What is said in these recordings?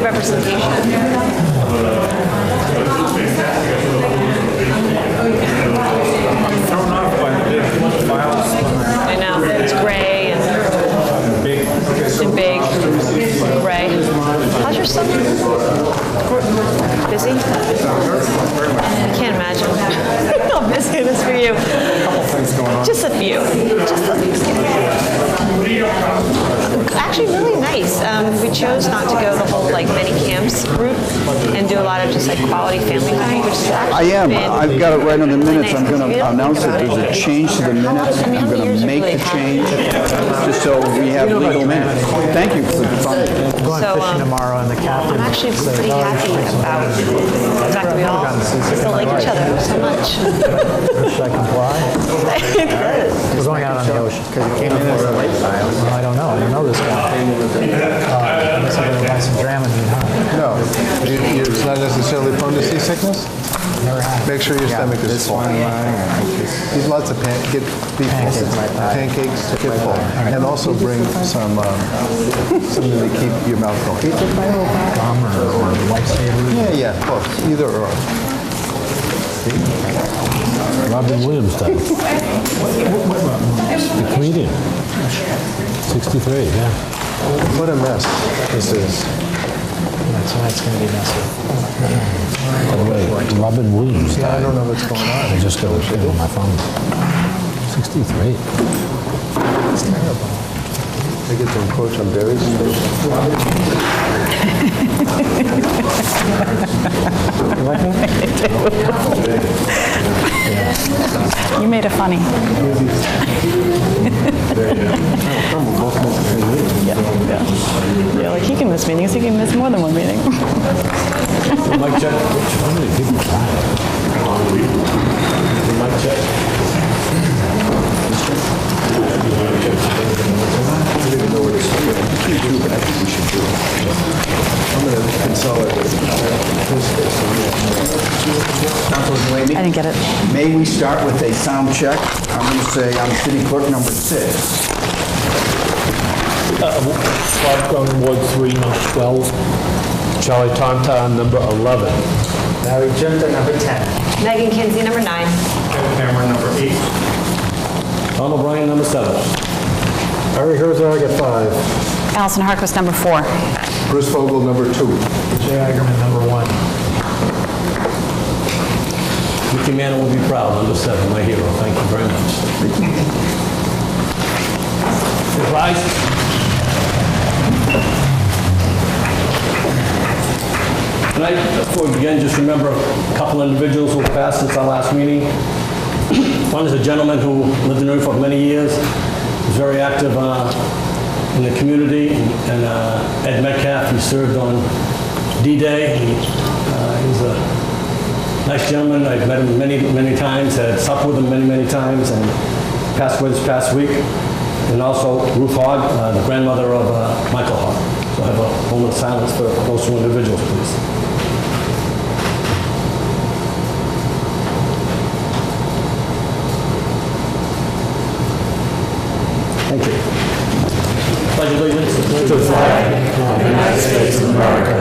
representation. Thrown off by the big files. I know, it's gray and big. Gray. How's your summer? Busy? I can't imagine how busy it is for you. Things going on. Just a few. Actually, really nice. We chose not to go the whole many camps route and do a lot of just quality family time, which is actually I've got it right on the minutes. nice. I'm going to announce that there's a change to the minutes. I'm going to make the change just so we have legal minutes. Thank you for the fun. Going fishing tomorrow in the captain. I'm actually pretty happy about the fact that we all still like each other so much. Should I comply? We're going out on the ocean. Because you came in as a late file. Well, I don't know. I don't know this guy. Unless I'm going to buy some Dramamine, huh? No, it's not necessarily prone to seasickness. Never had. Make sure your stomach is full. Eat lots of pancakes, get full. And also bring some something to keep your mouth going. Gum or lifesaver. Yeah, both. Either or. Robin Williams died. The comedian. 63, yeah. What a mess this is. Tonight's going to be messy. By the way, Robin Williams died. Yeah, I don't know what's going on. I just got a thing on my phone. 63. It's terrible. I get to encroach on Barry's space. You made it funny. Yeah, like he can miss meetings. He can miss more than one meeting. Mike check. How many people died? Mike check. I don't even know where this is going. But I think we should do it. I'm going to consolidate. Councilor Delaney? I didn't get it. May we start with a sound check? I'm going to say I'm city clerk number 6. Bob Cronin, Ward 3, number 12. Charlie Tonta, number 11. Larry Junta, number 10. Megan Kinsey, number 9. Cameron, number 8. Tom O'Brien, number 7. Harry Herzog at 5. Allison Harquist, number 4. Bruce Fogel, number 2. Jay Ackerman, number 1. Mickey Manor will be proud, number 7, my hero. Thank you very much. Rise. Tonight, before we begin, just remember a couple individuals who have passed since our last meeting. One is a gentleman who lived in Newburyport for many years. He was very active in the community, and Ed Metcalf, he served on D-Day. He's a nice gentleman. I've met him many times, had supper with him many times, and passed away this past week. And also Ruth Hogg, the grandmother of Michael Hogg. So I have a moment of silence for those two individuals, please. Thank you. Pledge allegiance to the flag of the United States of America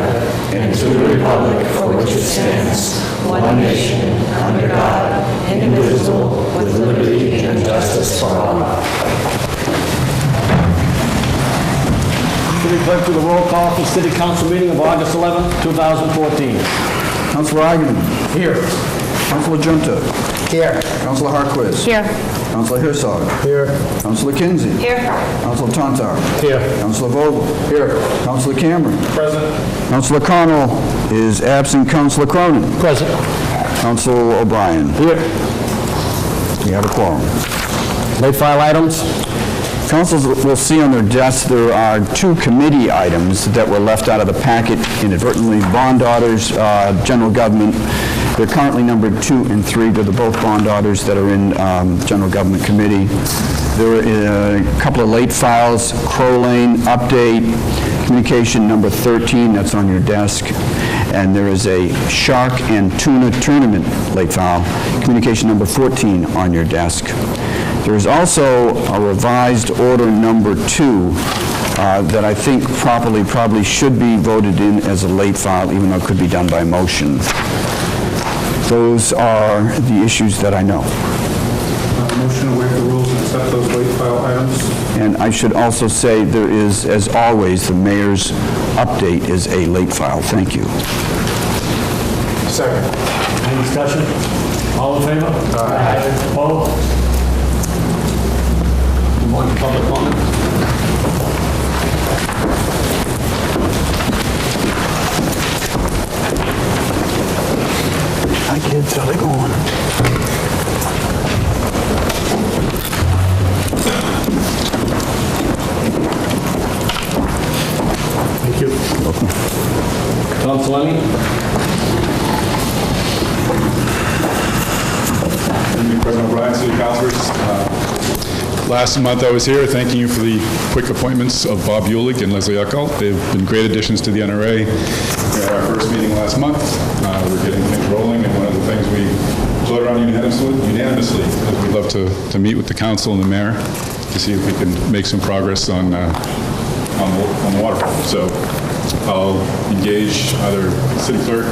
and to the republic for which it stands, one nation, under God, indivisible, with liberty and justice for all. City Clerk to the roll call for City Council meeting of August 11, 2014. Councilor Eigenman. Here. Councilor Junta. Here. Councilor Harquist. Here. Councilor Herzog. Here. Councilor Kinsey. Here. Councilor Tontar. Here. Councilor Vogel. Here. Councilor Cameron. Present. Councilor Connell is absent. Councilor Cronin. Present. Councilor O'Brien. Here. We have a quorum. Late file items. Councils will see on their desks there are 2 committee items that were left out of the packet inadvertently. Bond orders, general government. They're currently numbered 2 and 3. They're both bond orders that are in general government committee. There are a couple of late files, Crow Lane update, communication number 13, that's on your desk. And there is a shark and tuna tournament late file, communication number 14 on your desk. There is also a revised order number 2 that I think probably should be voted in as a late file, even though it could be done by motion. Those are the issues that I know. Motion to waive the rules and accept those late file items. And I should also say there is, as always, the mayor's update is a late file. Thank you. Second. Any discussion? All in favor? Aye. Opposed? Move on to public comment. Hi kids, how they going? Thank you. Tom Salemi? President O'Brien, City Councilors. Last month I was here thanking you for the quick appointments of Bob Ulick and Leslie Uckel. They've been great additions to the NRA. We had our first meeting last month. We're getting things rolling, and one of the things we voted on unanimously is we'd love to meet with the council and the mayor to see if we can make some progress on the waterfront. So I'll engage either the city clerk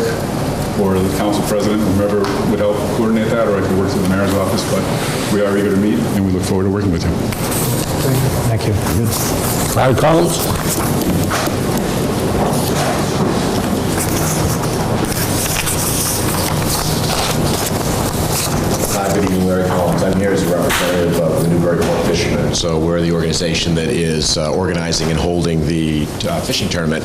or the council president, whomever would help coordinate that, or I could work through the mayor's office, but we are eager to meet, and we look forward to working with you. Thank you. Larry Collins? Good evening, Larry Collins. I'm here as a representative of the Newburyport Fishermen. So we're the organization that is organizing and holding the fishing tournament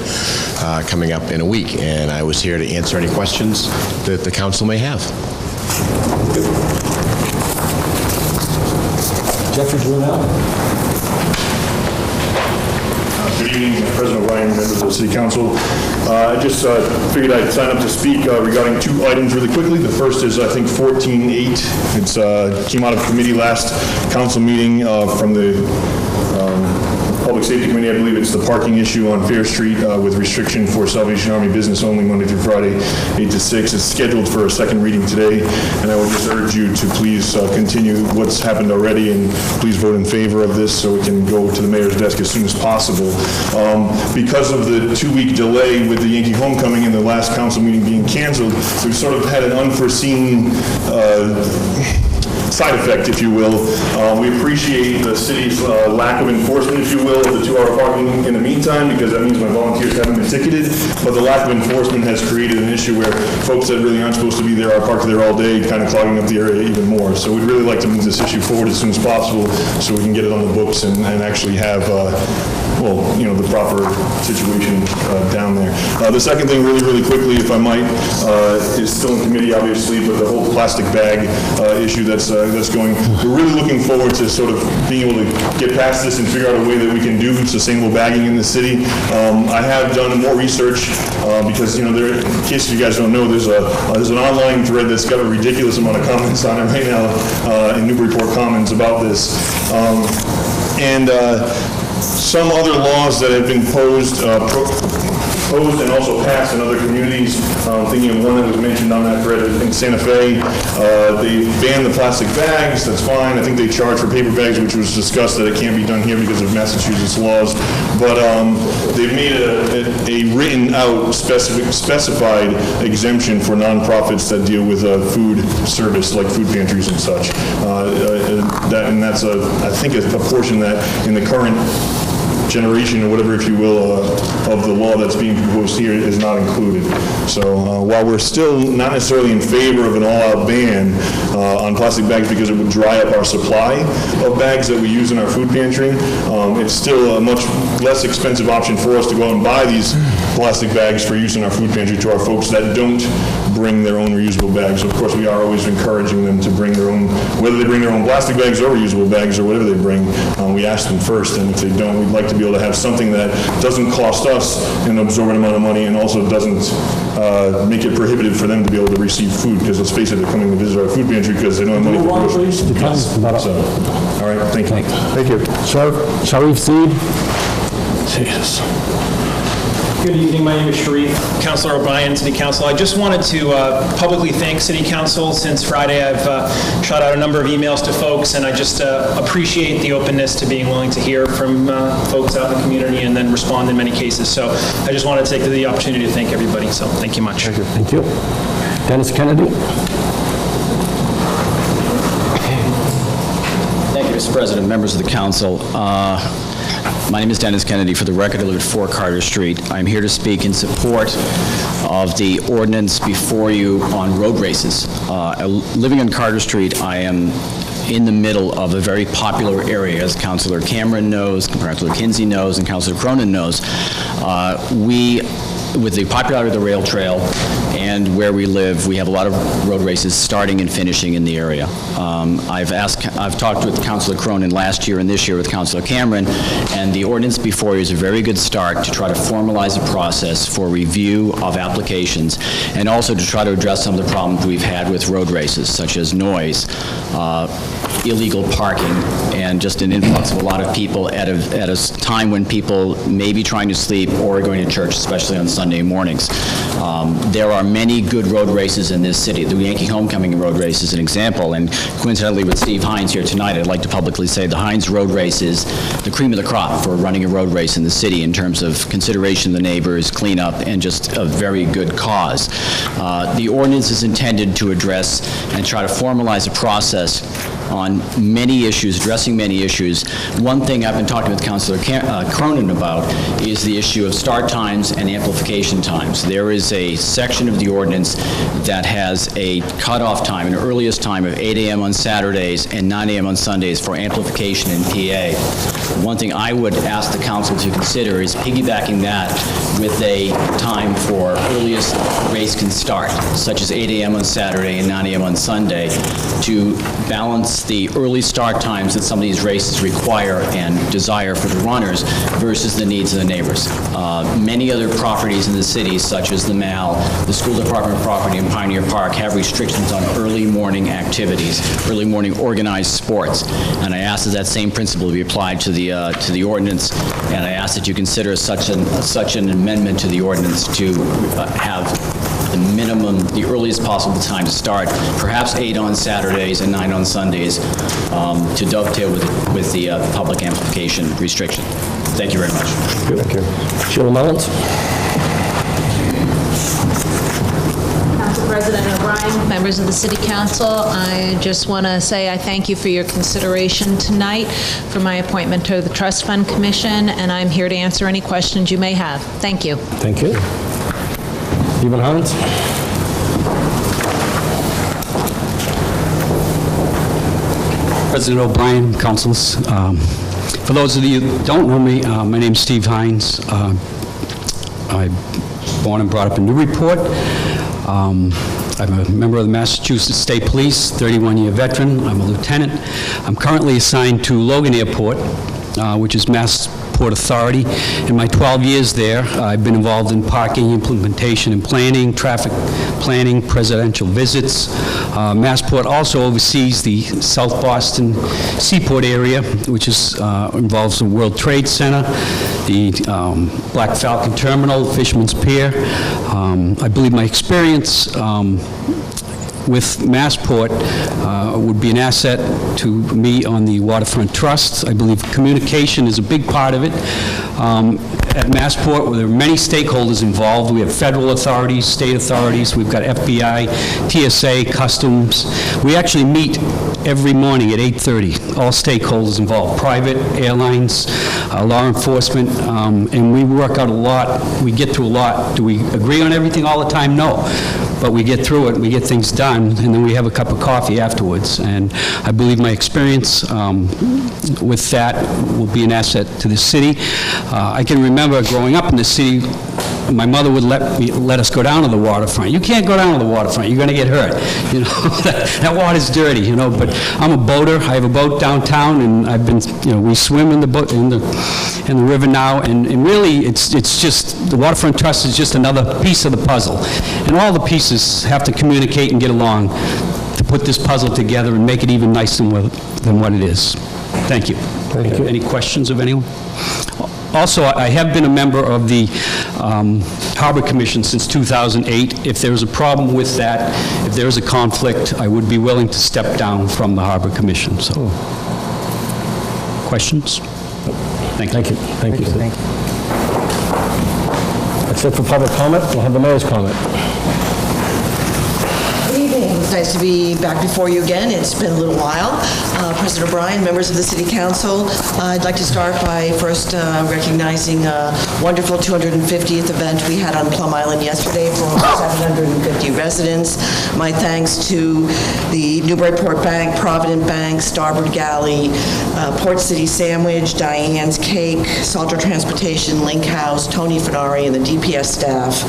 coming up in a week. And I was here to answer any questions that the council may have. Jeffrey Brunel? Good evening, President O'Brien, members of the City Council. I just figured I'd sign up to speak regarding two items really quickly. The first is, I think, 14.8. It came out of committee last council meeting from the Public Safety Committee. I believe it's the parking issue on Fair Street with restriction for Salvation Army business only Monday through Friday, 8 to 6. It's scheduled for a second reading today, and I would just urge you to please continue what's happened already and please vote in favor of this so it can go to the mayor's desk as soon as possible. Because of the 2-week delay with the Yankee homecoming and the last council meeting being canceled, we've sort of had an unforeseen side effect, if you will. We appreciate the city's lack of enforcement, if you will, of the 2-hour parking in the meantime, because that means my volunteers haven't been ticketed, but the lack of enforcement has created an issue where folks that really aren't supposed to be there are parked there all day, kind of clogging up the area even more. So we'd really like to move this issue forward as soon as possible so we can get it on the books and actually have the proper situation down there. The second thing, really quickly, if I might, is still in committee, obviously, but the whole plastic bag issue that's going. We're really looking forward to sort of being able to get past this and figure out a way that we can do sustainable bagging in the city. I have done more research because, in case you guys don't know, there's an online thread that's got a ridiculous amount of comments on it right now in Newburyport Commons about this. Some other laws that have been posed and also passed in other communities. Thinking of one that was mentioned on that thread in Santa Fe. They banned the plastic bags, that's fine. I think they charge for paper bags, which was discussed that it can't be done here because of Massachusetts laws. But they've made a written out specified exemption for nonprofits that deal with food service, like food pantries and such. That's I think a portion that in the current generation or whatever, if you will, of the law that's being proposed here is not included. So while we're still not necessarily in favor of an all-out ban on plastic bags because it would dry up our supply of bags that we use in our food pantry, it's still a much less expensive option for us to go out and buy these plastic bags for use in our food pantry to our folks that don't bring their own reusable bags. Of course, we are always encouraging them to bring their own, whether they bring their own plastic bags or reusable bags or whatever they bring, we ask them first, and if they don't, we'd like to be able to have something that doesn't cost us an absorbent amount of money and also doesn't make it prohibitive for them to be able to receive food, because let's face it, they're coming to visit our food pantry because they don't have money for groceries. Yes. So, all right, thank you. Thank you. Sharif Seed? Jesus. Good evening, my name is Sharif, Councilor O'Brien, City Council. I just wanted to publicly thank City Council. Since Friday, I've shot out a number of emails to folks, and I just appreciate the openness to being willing to hear from folks out in the community and then respond in many cases. So I just wanted to take the opportunity to thank everybody, so thank you much. Thank you. Dennis Kennedy. Thank you, Mr. President, members of the council. My name is Dennis Kennedy. For the record, I live at 4 Carter Street. I'm here to speak in support of the ordinance before you on road races. Living on Carter Street, I am in the middle of a very popular area, as Councilor Cameron knows, Councilor Kinsey knows, and Councilor Cronin knows. With the popularity of the rail trail and where we live, we have a lot of road races starting and finishing in the area. I've talked with Councilor Cronin last year and this year with Councilor Cameron, and the ordinance before you is a very good start to try to formalize a process for review of applications and also to try to address some of the problems we've had with road races, such as noise, illegal parking, and just an influx of a lot of people at a time when people may be trying to sleep or going to church, especially on Sunday mornings. There are many good road races in this city. The Yankee Homecoming road race is an example, and coincidentally with Steve Hines here tonight, I'd like to publicly say the Hines road race is the cream of the crop for running a road race in the city in terms of consideration of the neighbors, cleanup, and just a very good cause. The ordinance is intended to address and try to formalize a process on many issues, addressing many issues. One thing I've been talking with Councilor Cronin about is the issue of start times and amplification times. There is a section of the ordinance that has a cutoff time, an earliest time of 8 a.m. on Saturdays and 9 a.m. on Sundays for amplification in PA. One thing I would ask the council to consider is piggybacking that with a time for earliest race can start, such as 8 a.m. on Saturday and 9 a.m. on Sunday, to balance the early start times that some of these races require and desire for the runners versus the needs of the neighbors. Many other properties in the city, such as the Mall, the school department property in Pioneer Park, have restrictions on early morning activities, early morning organized sports. And I ask that same principle be applied to the ordinance, and I ask that you consider such an amendment to the ordinance to have the minimum, the earliest possible time to start, perhaps 8 on Saturdays and 9 on Sundays, to dovetail with the public amplification restriction. Thank you very much. Thank you. Sheila Mullins. Council President O'Brien, members of the City Council, I just want to say I thank you for your consideration tonight for my appointment to the Trust Fund Commission, and I'm here to answer any questions you may have. Thank you. Thank you. Stephen Hines. President O'Brien, councilors. For those of you who don't know me, my name is Steve Hines. I'm born and brought up in Newburyport. I'm a member of the Massachusetts State Police, 31-year veteran. I'm a lieutenant. I'm currently assigned to Logan Airport, which is Port Authority. In my 12 years there, I've been involved in parking implementation and planning, traffic planning, presidential visits. Massport also oversees the South Boston Seaport area, which involves the World Trade Center, the Black Falcon Terminal, Fisherman's Pier. I believe my experience with Massport would be an asset to me on the Waterfront Trust. I believe communication is a big part of it. At Massport, there are many stakeholders involved. We have federal authorities, state authorities, we've got FBI, TSA, Customs. We actually meet every morning at 8:30, all stakeholders involved, private, airlines, law enforcement, and we work out a lot. We get through a lot. Do we agree on everything all the time? No. But we get through it, we get things done, and then we have a cup of coffee afterwards. And I believe my experience with that will be an asset to the city. I can remember growing up in the city, my mother would let us go down to the waterfront. You can't go down to the waterfront, you're going to get hurt. You know, that water's dirty, you know, but I'm a boater. I have a boat downtown, and I've been, you know, we swim in the boat, in the river now, and really it's just, the Waterfront Trust is just another piece of the puzzle. And all the pieces have to communicate and get along to put this puzzle together and make it even nicer than what it is. Thank you. Thank you. Any questions of anyone? Also, I have been a member of the Harbor Commission since 2008. If there's a problem with that, if there's a conflict, I would be willing to step down from the Harbor Commission. So, questions? Thank you. Thank you. That's it for public comment. We'll have the mayor's comment. Good evening. It's nice to be back before you again. It's been a little while. President O'Brien, members of the City Council, I'd like to start by first recognizing a wonderful 250th event we had on Plum Island yesterday for over 750 residents. My thanks to the Newburyport Bank, Provident Bank, Starboard Galley, Port City Sandwich, Diane's Cake, Salter Transportation, Link House, Tony Fenari, and the DPS staff,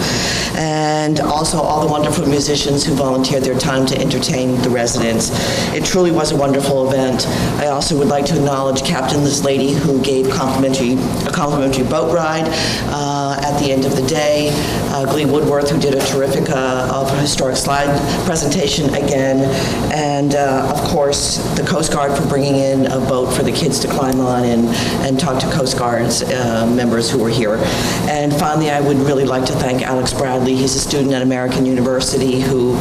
and also all the wonderful musicians who volunteered their time to entertain the residents. It truly was a wonderful event. I also would like to acknowledge Captain Liz Lady, who gave a complimentary boat ride at the end of the day, Glee Woodworth, who did a terrific historic slide presentation again, and of course the Coast Guard for bringing in a boat for the kids to climb on and talk to Coast Guard's members who were here. And finally, I would really like to thank Alex Bradley. He's a student at American University who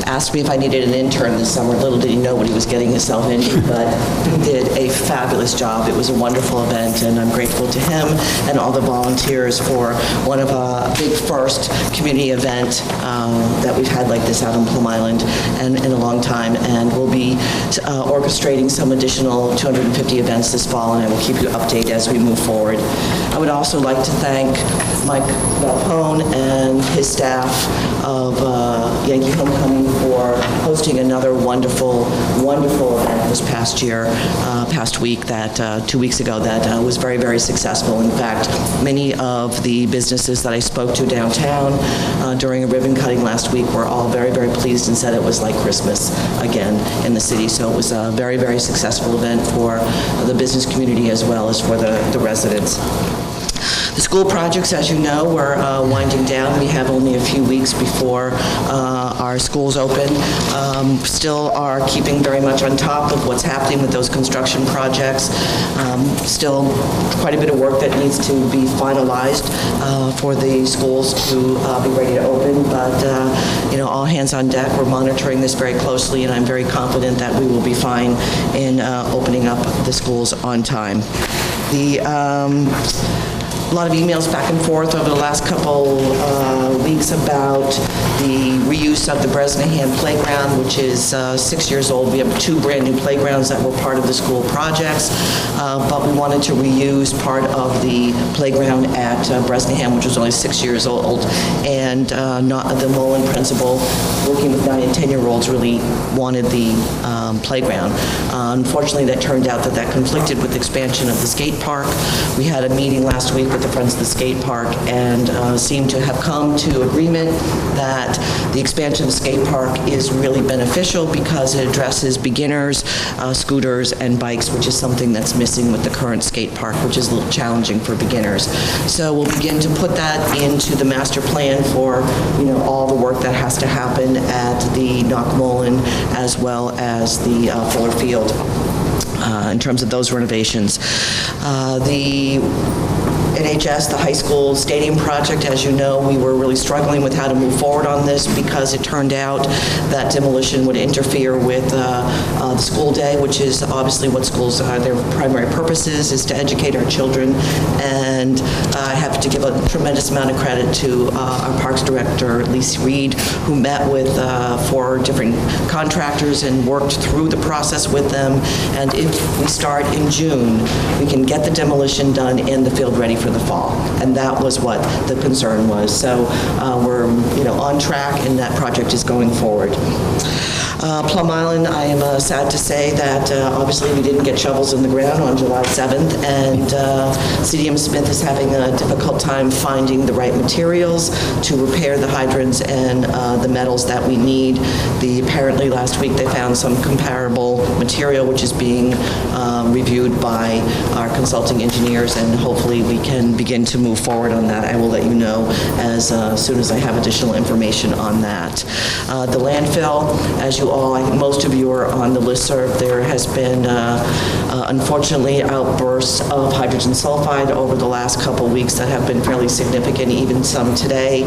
asked me if I needed an intern this summer. Little did he know what he was getting himself into, but he did a fabulous job. It was a wonderful event, and I'm grateful to him and all the volunteers for one of a big first community event that we've had like this out on Plum Island and in a long time, and we'll be orchestrating some additional 250 events this fall, and I will keep you updated as we move forward. I would also like to thank Mike Valpone and his staff of Yankee Homecoming for hosting another wonderful event this past week, 2 weeks ago, that was very, very successful. In fact, many of the businesses that I spoke to downtown during a ribbon cutting last week were all very, very pleased and said it was like Christmas again in the city. So it was a very, very successful event for the business community as well as for the residents. The school projects, as you know, we're winding down. We have only a few weeks before our schools open. Still are keeping very much on top of what's happening with those construction projects. Still quite a bit of work that needs to be finalized for the schools to be ready to open, but all hands on deck. We're monitoring this very closely, and I'm very confident that we will be fine in opening up the schools on time. A lot of emails back and forth over the last couple weeks about the reuse of the Bresnahan playground, which is 6 years old. We have 2 brand new playgrounds that were part of the school projects, but we wanted to reuse part of the playground at Bresnahan, which was only 6 years old, and not the Mullen principal, working with 9 and 10-year-olds, really wanted the playground. Unfortunately, that turned out that conflicted with expansion of the skate park. We had a meeting last week with the Friends of the Skate Park and seemed to have come to agreement that the expansion of the skate park is really beneficial because it addresses beginners, scooters, and bikes, which is something that's missing with the current skate park, which is a little challenging for beginners. So we'll begin to put that into the master plan for all the work that has to happen at the Knockmullen as well as the Fuller Field in terms of those renovations. The NHS, the high school stadium project, as you know, we were really struggling with how to move forward on this because it turned out that demolition would interfere with the school day, which is obviously what schools, their primary purpose is to educate our children. And I have to give a tremendous amount of credit to our Parks Director, Lisa Reed, who met with 4 different contractors and worked through the process with them. And if we start in June, we can get the demolition done and the field ready for the fall, and that was what the concern was. So we're on track, and that project is going forward. Plum Island, I am sad to say that obviously we didn't get shovels in the ground on July 7th, and CDM Smith is having a difficult time finding the right materials to repair the hydrants and the metals that we need. Apparently last week they found some comparable material which is being reviewed by our consulting engineers, and hopefully we can begin to move forward on that. I will let you know as soon as I have additional information on that. The landfill, as you all, I think most of you are on the listserv, there has been unfortunately outbursts of hydrogen sulfide over the last couple weeks that have been fairly significant, even some today.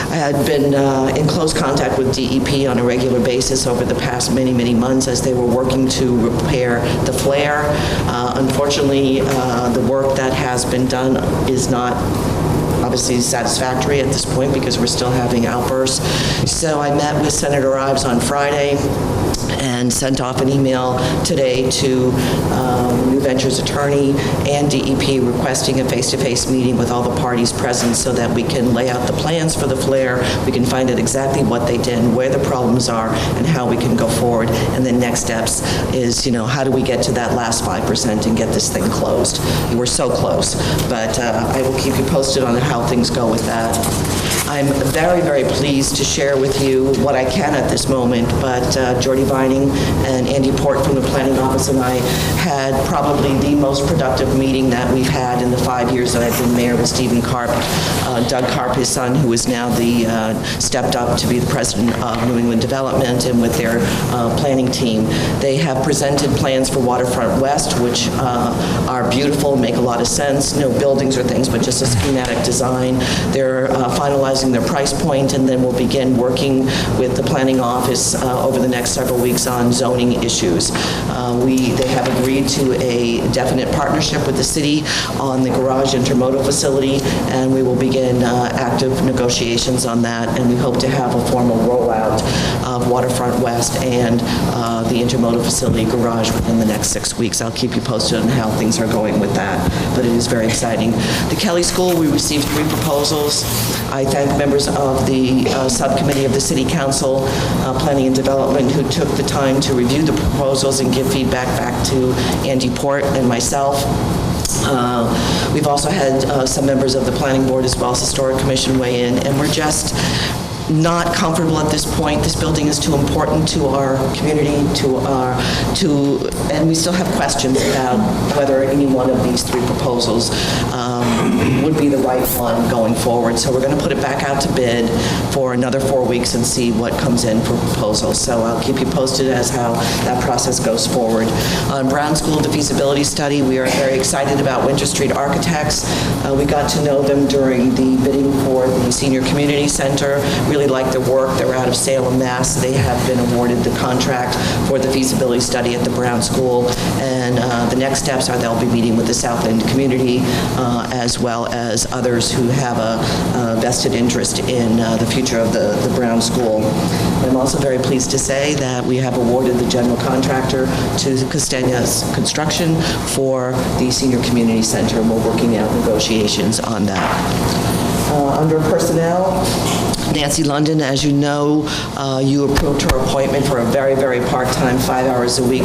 I had been in close contact with DEP on a regular basis over the past many, many months as they were working to repair the flare. Unfortunately, the work that has been done is not obviously satisfactory at this point because we're still having outbursts. So I met with Senator Ives on Friday and sent off an email today to New Ventures attorney and DEP requesting a face-to-face meeting with all the parties present so that we can lay out the plans for the flare, we can find out exactly what they did, where the problems are, and how we can go forward. And then next steps is, how do we get to that last 5% and get this thing closed? We're so close, but I will keep you posted on how things go with that. I'm very, very pleased to share with you what I can at this moment, but Jordy Vining and Andy Port from the Planning Office and I had probably the most productive meeting that we've had in the 5 years that I've been mayor with Stephen Karp, Doug Karp, his son, who is now stepped up to be the president of New England Development, and with their planning team. They have presented plans for Waterfront West, which are beautiful, make a lot of sense, no buildings or things, but just a schematic design. They're finalizing their price point, and then we'll begin working with the planning office over the next several weeks on zoning issues. They have agreed to a definite partnership with the city on the garage intermodal facility, and we will begin active negotiations on that, and we hope to have a formal rollout of Waterfront West and the intermodal facility garage within the next 6 weeks. I'll keep you posted on how things are going with that, but it is very exciting. The Kelly School, we received 3 proposals. I thank members of the subcommittee of the City Council, Planning and Development, who took the time to review the proposals and give feedback back to Andy Port and myself. We've also had some members of the Planning Board as well as Historic Commission weigh in, and we're just not comfortable at this point. This building is too important to our community, and we still have questions about whether any one of these 3 proposals would be the right one going forward. So we're going to put it back out to bid for another 4 weeks and see what comes in for proposals. So I'll keep you posted as how that process goes forward. On Brown School, the feasibility study, we are very excited about Winter Street Architects. We got to know them during the bidding for the Senior Community Center. Really like their work. They're out of Salem, Mass. They have been awarded the contract for the feasibility study at the Brown School, and the next steps are they'll be meeting with the South End community as well as others who have a vested interest in the future of the Brown School. I'm also very pleased to say that we have awarded the general contractor to Castaña's Construction for the Senior Community Center, and we're working out negotiations on that. Under personnel, Nancy London, as you know, you approved her appointment for a very, very part-time, 5 hours a week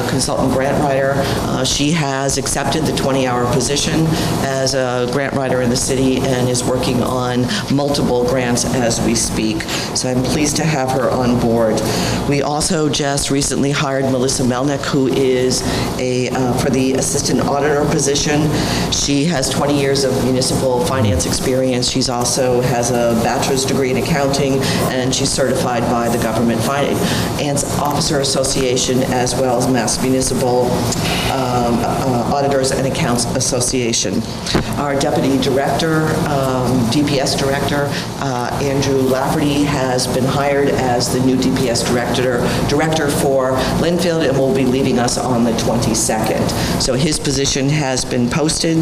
consultant grant writer. She has accepted the 20-hour position as a grant writer in the city and is working on multiple grants as we speak. So I'm pleased to have her on board. We also just recently hired Melissa Melnick, who is for the assistant auditor position. She has 20 years of municipal finance experience. She's also has a bachelor's degree in accounting, and she's certified by the Government Finance Officer Association as well as Mass Municipal Auditors and Accounts Association. Our Deputy Director, DPS Director, Andrew Lafferty, has been hired as the new DPS Director for Linfield and will be leaving us on the 22nd. So his position has been posted,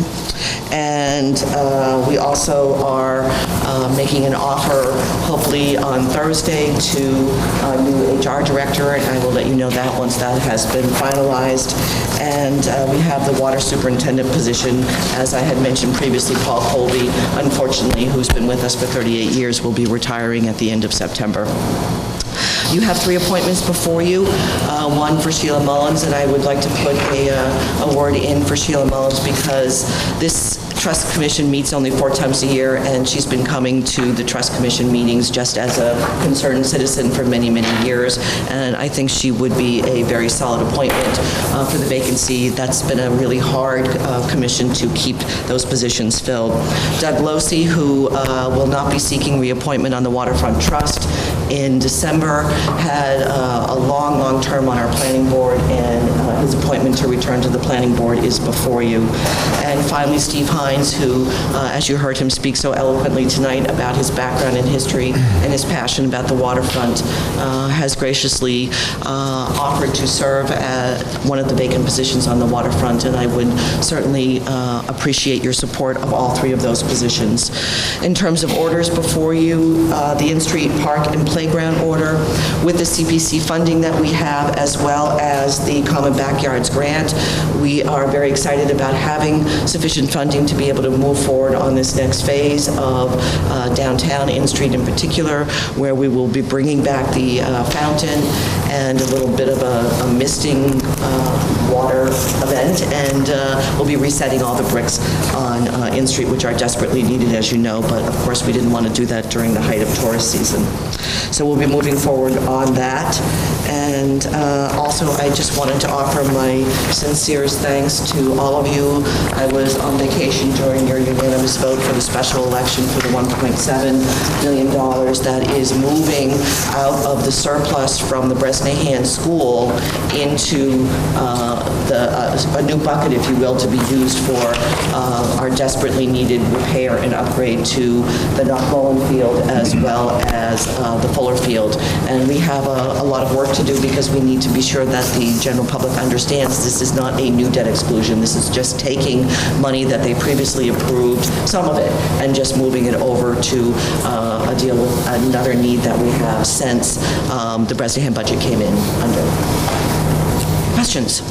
and we also are making an offer hopefully on Thursday to a new HR Director, and I will let you know that once that has been finalized. And we have the Water Superintendent position. As I had mentioned previously, Paul Colby, unfortunately, who's been with us for 38 years, will be retiring at the end of September. You have 3 appointments before you, one for Sheila Mullins, and I would like to put a word in for Sheila Mullins because this Trust Commission meets only 4 times a year, and she's been coming to the Trust Commission meetings just as a concerned citizen for many, many years, and I think she would be a very solid appointment for the vacancy. That's been a really hard commission to keep those positions filled. Doug Losey, who will not be seeking reappointment on the Waterfront Trust in December, had a long, long term on our planning board, and his appointment to return to the planning board is before you. And finally, Steve Hines, who, as you heard him speak so eloquently tonight about his background and history and his passion about the waterfront, has graciously offered to serve at one of the vacant positions on the waterfront, and I would certainly appreciate your support of all 3 of those positions. In terms of orders before you, the in-street park and playground order with the CPC funding that we have, as well as the Common Backyards grant, we are very excited about having sufficient funding to be able to move forward on this next phase of downtown in-street in particular, where we will be bringing back the fountain and a little bit of a misting water event, and we'll be resetting all the bricks on in-street, which are desperately needed, as you know, but of course we didn't want to do that during the height of tourist season. So we'll be moving forward on that. And also, I just wanted to offer my sincerest thanks to all of you. I was on vacation during your unanimous vote for the special election for the $1.7 million that is moving out of the surplus from the Bresnahan School into a new bucket, if you will, to be used for our desperately needed repair and upgrade to the Knockmullen Field as well as the Fuller Field. And we have a lot of work to do because we need to be sure that the general public understands this is not a new debt exclusion. This is just taking money that they previously approved, some of it, and just moving it over to a deal with another need that we have since the Bresnahan budget came in under. Questions?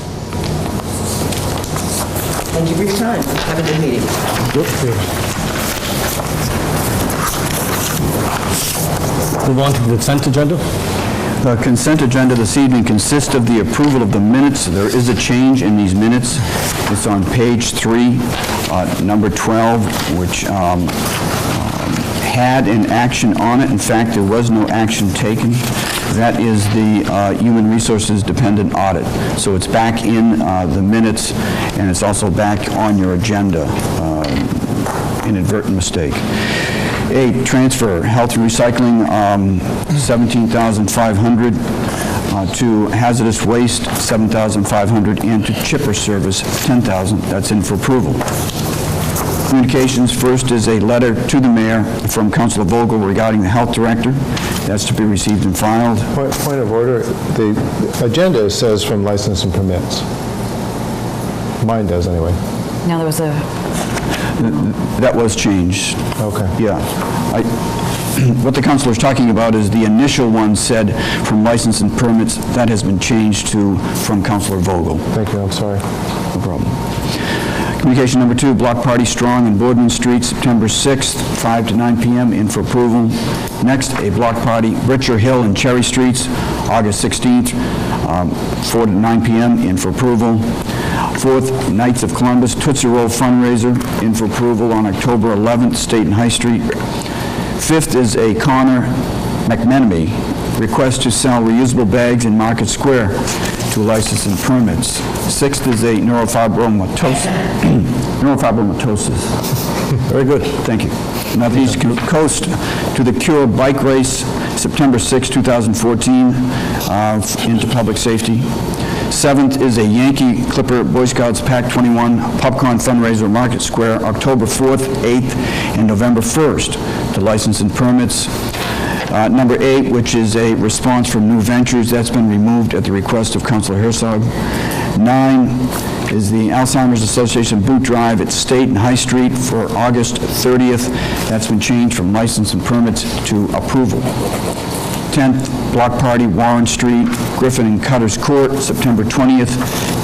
Thank you for your time. Have a good meeting. Move on to the consent agenda. The consent agenda this evening consists of the approval of the minutes. There is a change in these minutes. It's on page 3, number 12, which had an action on it. In fact, there was no action taken. That is the Human Resources Dependent Audit. So it's back in the minutes, and it's also back on your agenda. Inadvertent mistake. A, transfer, health and recycling, $17,500, to hazardous waste, $7,500, and to chipper service, $10,000. That's in for approval. Communications, first is a letter to the mayor from Councilor Vogel regarding the health director. That's to be received and filed. Point of order, the agenda says from license and permits. Mine does, anyway. Now, there was a... That was changed. Okay. Yeah. What the councilor is talking about is the initial one said from license and permits. That has been changed to from Councilor Vogel. Thank you, I'm sorry. No problem. Communication number 2, block party strong in Boardman Street, September 6th, 5 to 9 p.m., in for approval. Next, a block party, Britcher Hill and Cherry Streets, August 16th, 4 to 9 p.m., in for approval. 4th, Knights of Columbus Tootsie Roll fundraiser, in for approval on October 11th, State and High Street. 5th is a Connor McMenemy request to sell reusable bags in Market Square to license and permits. 6th is a neurofibromatosis. Very good, thank you. Northeast Coast to the Cure Bike Race, September 6, 2014, into public safety. 7th is a Yankee Clipper Boy Scouts Pack 21 popcorn fundraiser, Market Square, October 4th, 8th, and November 1st to license and permits. Number 8, which is a response from New Ventures, that's been removed at the request of Councilor Herzog. 9 is the Alzheimer's Association Boot Drive at State and High Street for August 30th. That's been changed from license and permits to approval. 10th, block party, Warren Street, Griffin and Cutter's Court, September 20th,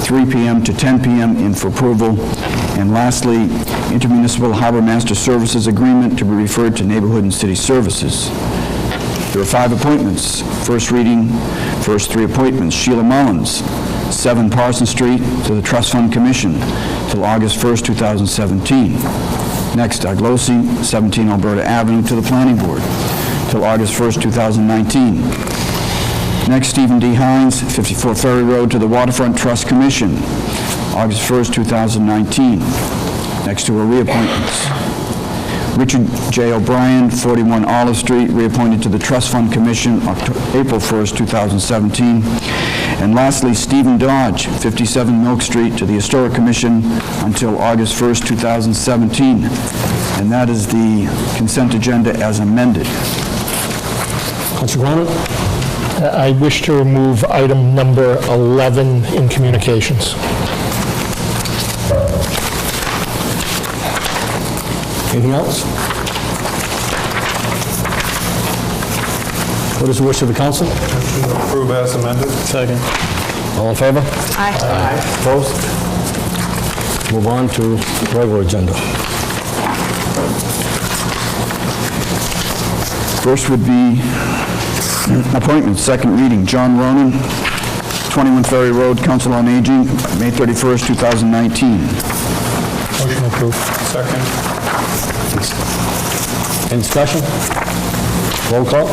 3 p.m. to 10 p.m. in for approval. And lastly, intermunicipal harbor master services agreement to be referred to neighborhood and city services. There are 5 appointments. First reading, first 3 appointments. Sheila Mullins, 7 Parsons Street to the Trust Fund Commission till August 1st, 2017. Next, Aglosi, 17 Alberta Avenue to the Planning Board till August 1st, 2019. Next, Stephen D. Hines, 54 Ferry Road to the Waterfront Trust Commission, August 1st, 2019. Next to our reappointments. Richard J. O'Brien, 41 Olive Street, reappointed to the Trust Fund Commission, April 1st, 2017. And lastly, Stephen Dodge, 57 Milk Street, to the Historic Commission until August 1st, 2017. And that is the consent agenda as amended. Councilor Cronin? I wish to remove item number 11 in communications. Anything else? What is the wish of the council? Approve as amended. Second. All in favor? Aye. Opposed? Move on to regular agenda. First would be appointments, second reading. John Ronan, 21 Ferry Road, Council on Aging, May 31st, 2019. Motion approved. Second. Any discussion? Roll call.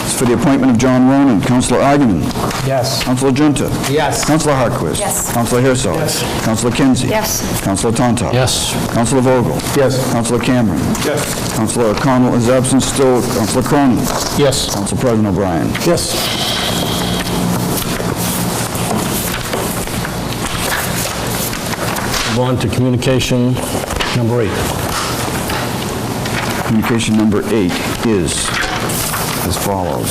It's for the appointment of John Ronan. Councilor Eigenman. Yes. Councilor Junta. Yes. Councilor Hartquist. Yes. Councilor Herzog. Yes. Councilor Kinsey. Yes. Councilor Tonto. Yes. Councilor Vogel. Yes. Councilor Cameron. Yes. Councilor O'Connell is absent still. Councilor Cronin. Yes. Council President O'Brien. Yes. Move on to communication number 8. Communication number 8 is as follows.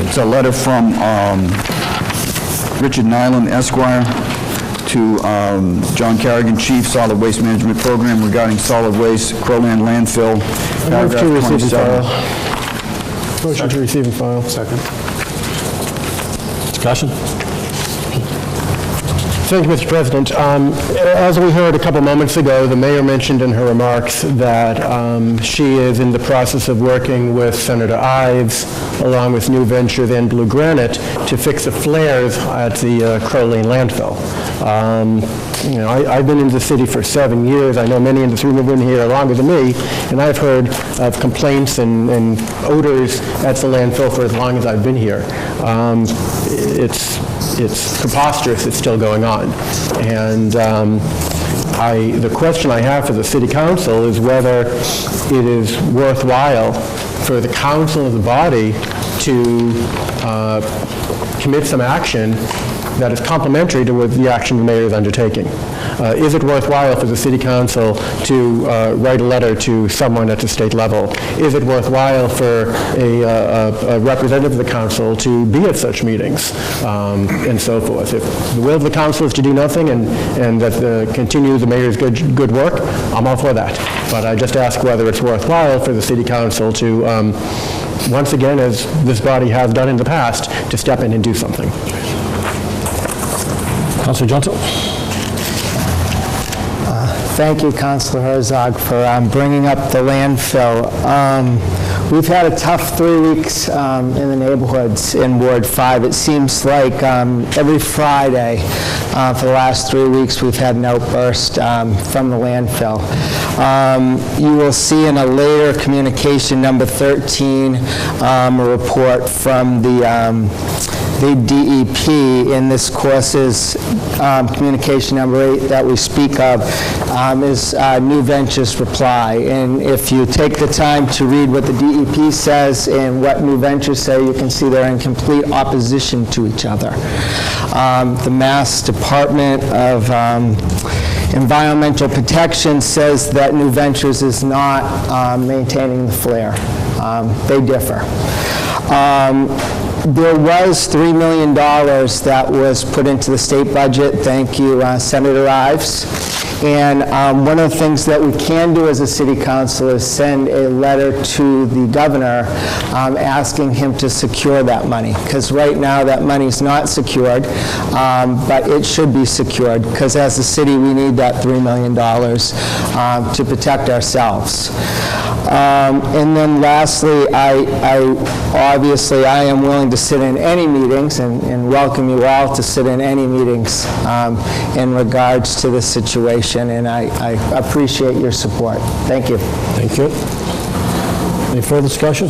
It's a letter from Richard Nyland, Esquire, to John Carrigan, Chief, Solid Waste Management Program, regarding solid waste, Crowland landfill, paragraph 27. Motion to receive and file. Second. Discussion? Thank you, Mr. President. As we heard a couple moments ago, the mayor mentioned in her remarks that she is in the process of working with Senator Ives, along with New Ventures and Blue Granite, to fix the flares at the Crowley landfill. You know, I've been in the city for 7 years. I know many in this room have been here longer than me, and I've heard of complaints and odors at the landfill for as long as I've been here. It's preposterous it's still going on. And the question I have for the city council is whether it is worthwhile for the council as a body to commit some action that is complementary to the action the mayor is undertaking. Is it worthwhile for the city council to write a letter to someone at the state level? Is it worthwhile for a representative of the council to be at such meetings, and so forth? If the will of the council is to do nothing and that continue the mayor's good work, I'm all for that. But I just ask whether it's worthwhile for the city council to, once again, as this body has done in the past, to step in and do something. Councilor Johnson? Thank you, Councilor Herzog, for bringing up the landfill. We've had a tough 3 weeks in the neighborhoods in Ward 5. It seems like every Friday for the last 3 weeks we've had an outburst from the landfill. You will see in a later communication, number 13, a report from the DEP, and this course is communication number 8 that we speak of, is New Ventures' reply. And if you take the time to read what the DEP says and what New Ventures say, you can see they're in complete opposition to each other. The Mass Department of Environmental Protection says that New Ventures is not maintaining the flare. They differ. There was $3 million that was put into the state budget. Thank you, Senator Ives. And one of the things that we can do as a city council is send a letter to the governor asking him to secure that money, because right now that money is not secured, but it should be secured, because as a city we need that $3 million to protect ourselves. And then lastly, obviously I am willing to sit in any meetings and welcome you all to sit in any meetings in regards to this situation, and I appreciate your support. Thank you. Thank you. Any further discussion?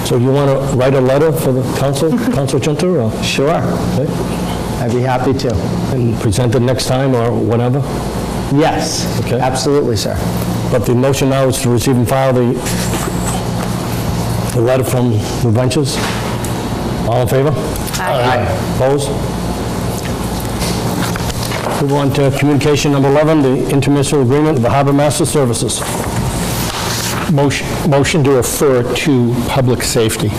So you want to write a letter for the council, Councilor Junta? Or? Sure. Okay. I'd be happy to. And present it next time or whatever? Yes. Okay. Absolutely, sir. But the motion now is to receive and file the letter from New Ventures. All in favor? Aye. Opposed? Move on to communication number 11, the intermunicipal agreement with the Harbor Master Services. Motion to refer to public safety.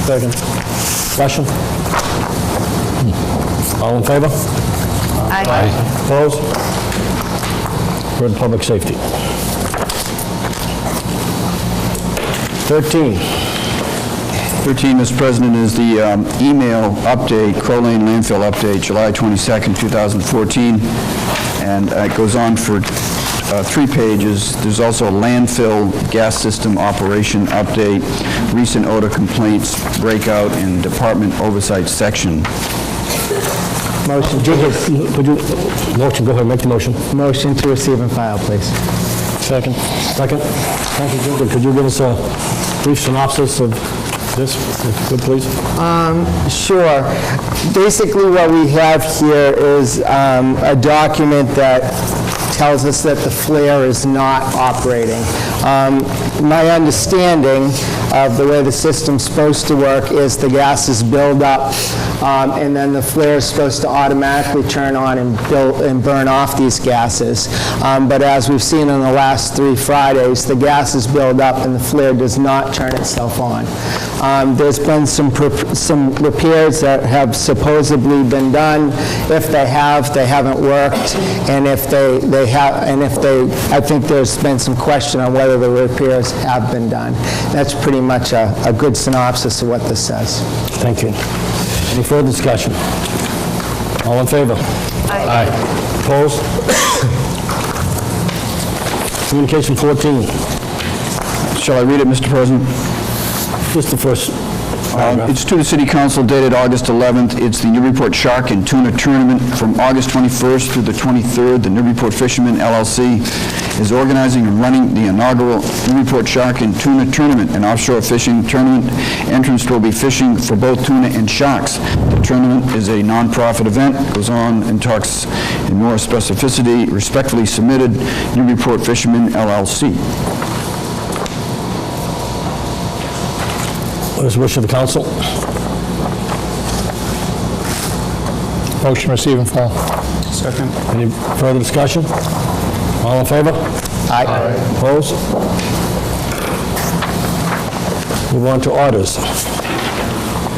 Second. Question? All in favor? Aye. Opposed? Refer to public safety. 13. 13, Mr. President, is the email update, Crow Lane landfill update, July 22nd, 2014, and it goes on for 3 pages. There's also a landfill gas system operation update, recent odor complaints breakout, and department oversight section. Motion Motion, go ahead, make the motion. Motion to receive and file, please. Second. Second. Thank you, Ginger. Could you give us a brief synopsis of this, if you could, please? Sure. Basically, what we have here is a document that tells us that the flare is not operating. My understanding of the way the system's supposed to work is the gases build up, and then the flare is supposed to automatically turn on and burn off these gases. But as we've seen on the last 3 Fridays, the gases build up and the flare does not turn itself on. There's been some repairs that have supposedly been done. If they have, they haven't worked, and I think there's been some question on whether the repairs have been done. That's pretty much a good synopsis of what this says. Thank you. Any further discussion? All in favor? Aye. Opposed? Communication 14. Shall I read it, Mr. President? Just the first paragraph. It's to the City Council dated August 11th. It's the Newburyport Shark and Tuna Tournament from August 21st through the 23rd. The Newburyport Fishermen LLC is organizing and running the inaugural Newburyport Shark and Tuna Tournament, an offshore fishing tournament. Entrants will be fishing for both tuna and sharks. The tournament is a non-profit event. It goes on and talks in more specificity. Respectfully submitted, Newburyport Fishermen LLC. What is the wish of the council? Motion receive and file. Second. Any further discussion? All in favor? Aye. Opposed? Move on to orders.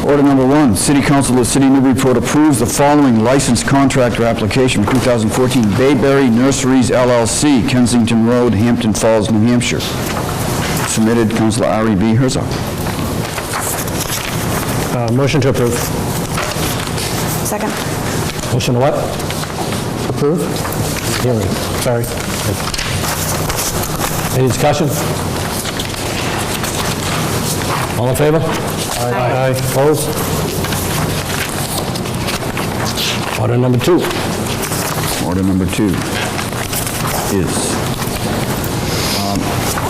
Order number 1, City Council of the City of Newburyport approves the following license contractor application for 2014 Bayberry Nurseries LLC, Kensington Road, Hampton Falls, New Hampshire. Submitted, Councilor R.E.B. Herzog. Motion to approve. Second. Motion to what? Approve? Hearing. Sorry. Any discussion? All in favor? Aye. Opposed? Order number 2. Order number 2 is,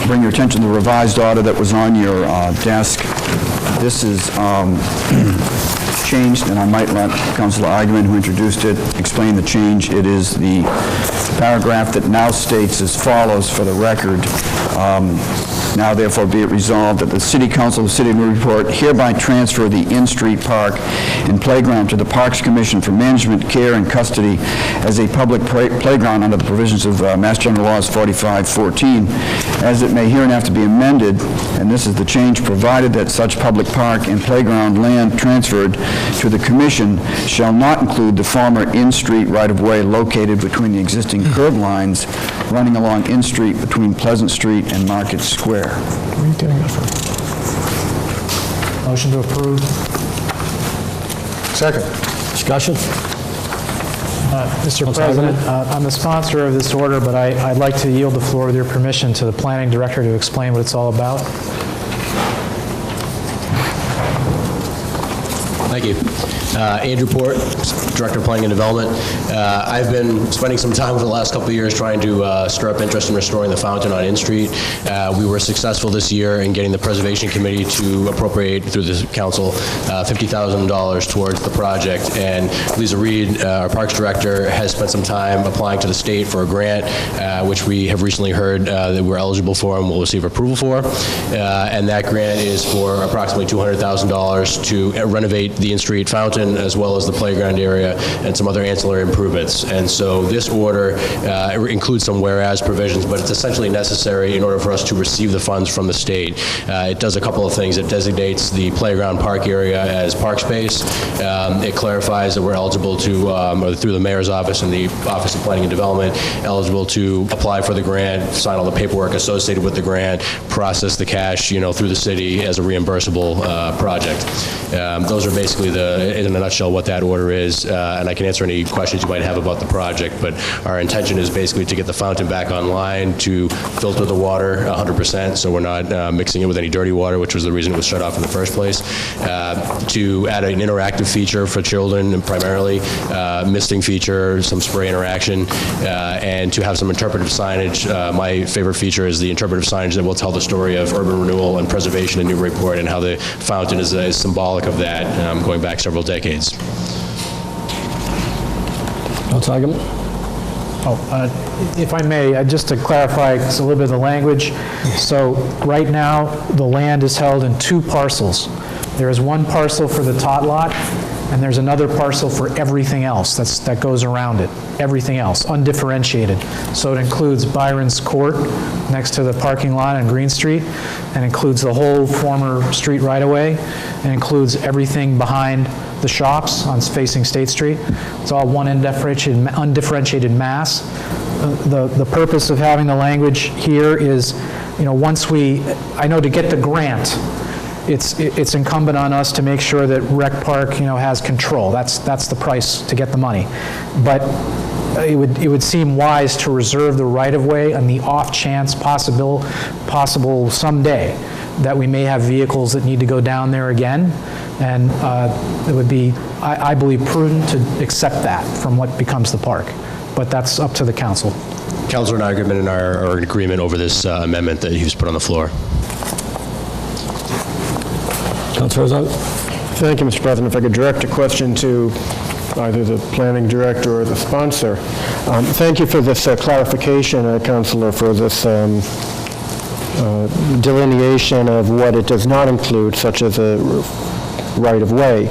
bring your attention to the revised order that was on your desk. This is changed, and I might let Councilor Eigenman, who introduced it, explain the change. It is the paragraph that now states as follows for the record. Now therefore be it resolved that the City Council of the City of Newburyport hereby transfer the in-street park and playground to the Parks Commission for management, care, and custody as a public playground under the provisions of Mass General Laws 4514, as it may hereinafter be amended, and this is the change, provided that such public park and playground land transferred to the Commission shall not include the former in-street right-of-way located between the existing curb lines running along in-street between Pleasant Street and Market Square. Where are you getting that from? Motion to approve. Second. Discussion? Mr. President, I'm the sponsor of this order, but I'd like to yield the floor with your permission to the planning director to explain what it's all about. Thank you. Andrew Port, Director of Planning and Development. I've been spending some time over the last couple of years trying to stir up interest in restoring the fountain on N Street. We were successful this year in getting the Preservation Committee to appropriate through the council $50,000 towards the project. And Lisa Reed, our Parks Director, has spent some time applying to the state for a grant, which we have recently heard that we're eligible for and will receive approval for. And that grant is for approximately $200,000 to renovate the in-street fountain, as well as the playground area and some other ancillary improvements. And so this order includes some whereas provisions, but it's essentially necessary in order for us to receive the funds from the state. It does a couple of things. It designates the playground park area as park space. It clarifies that we're eligible to, or through the mayor's office and the Office of Planning and Development, eligible to apply for the grant, sign all the paperwork associated with the grant, process the cash, through the city as a reimbursable project. Those are basically in a nutshell what that order is, and I can answer any questions you might have about the project, but our intention is basically to get the fountain back online, to filter the water 100%, so we're not mixing it with any dirty water, which was the reason it was shut off in the first place, to add an interactive feature for children, and primarily misting feature, some spray interaction, and to have some interpretive signage. My favorite feature is the interpretive signage that will tell the story of urban renewal and preservation in Newburyport and how the fountain is symbolic of that, going back several decades. If I may, just to clarify a little bit of the language. So right now, the land is held in two parcels. There is one parcel for the tot lot, and there's another parcel for everything else that goes around it. Everything else, undifferentiated. So it includes Byron's Court next to the parking lot on Green Street, and includes the whole former street right-of-way, and includes everything behind the shops on facing State Street. It's all one undifferentiated mass. The purpose of having the language here is, once I know to get the grant, it's incumbent on us to make sure that Rec Park, has control. That's the price to get the money. But it would seem wise to reserve the right-of-way on the off chance possible someday that we may have vehicles that need to go down there again. And it would be, I believe, prudent to accept that from what becomes the park. But that's up to the council. Councilor and I are in agreement over this amendment that he was put on the floor. Councilor Herzog? Thank you, Mr. President. If I could direct a question to either the planning director or the sponsor. Thank you for this clarification, Councilor, for this delineation of what it does not include, such as a right-of-way.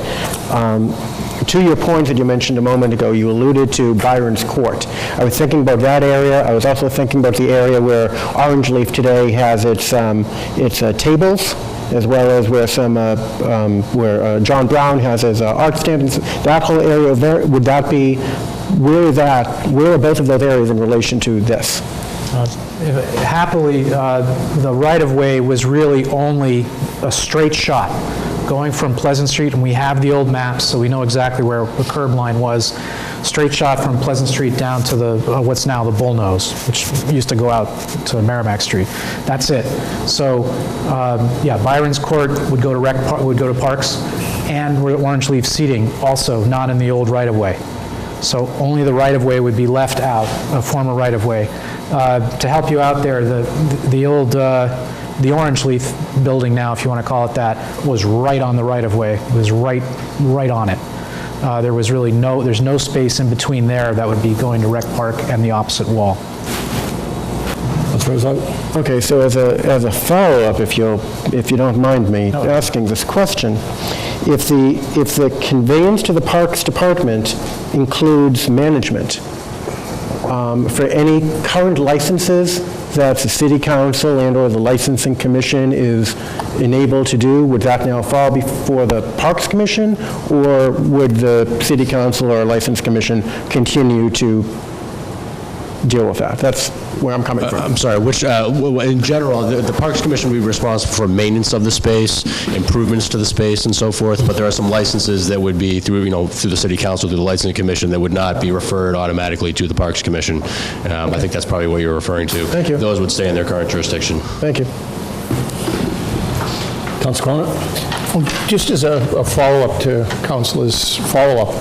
To your point that you mentioned a moment ago, you alluded to Byron's Court. I was thinking about that area. I was also thinking about the area where Orange Leaf today has its tables, as well as where where John Brown has his art stand. That whole area there, would that be, where are both of those areas in relation to this? Happily, the right-of-way was really only a straight shot going from Pleasant Street, and we have the old maps, so we know exactly where the curb line was. Straight shot from Pleasant Street down to the what's now the Bullnose, which used to go out to Merrimack Street. That's it. So, yeah, Byron's Court would go to Parks, and Orange Leaf seating also not in the old right-of-way. So only the right-of-way would be left out, a former right-of-way. To help you out there, the old the Orange Leaf building now, if you want to call it that, was right on the right-of-way. It was right on it. There was really there's no space in between there that would be going to Rec Park and the opposite wall. Councilor Herzog. Okay, so as a follow-up, if you don't mind me asking this question, if the conveyance to the Parks Department includes management, for any current licenses that the City Council and/or the Licensing Commission is enabled to do, would that now fall before the Parks Commission, or would the City Council or License Commission continue to deal with that? That's where I'm coming from. I'm sorry, which, in general, the Parks Commission will be responsible for maintenance of the space, improvements to the space and so forth, but there are some licenses that would be through, through the City Council, through the Licensing Commission, that would not be referred automatically to the Parks Commission. I think that's probably what you're referring to. Thank you. Those would stay in their current jurisdiction. Thank you. Councilor Cronin? Just as a follow-up to Councilor's follow-up,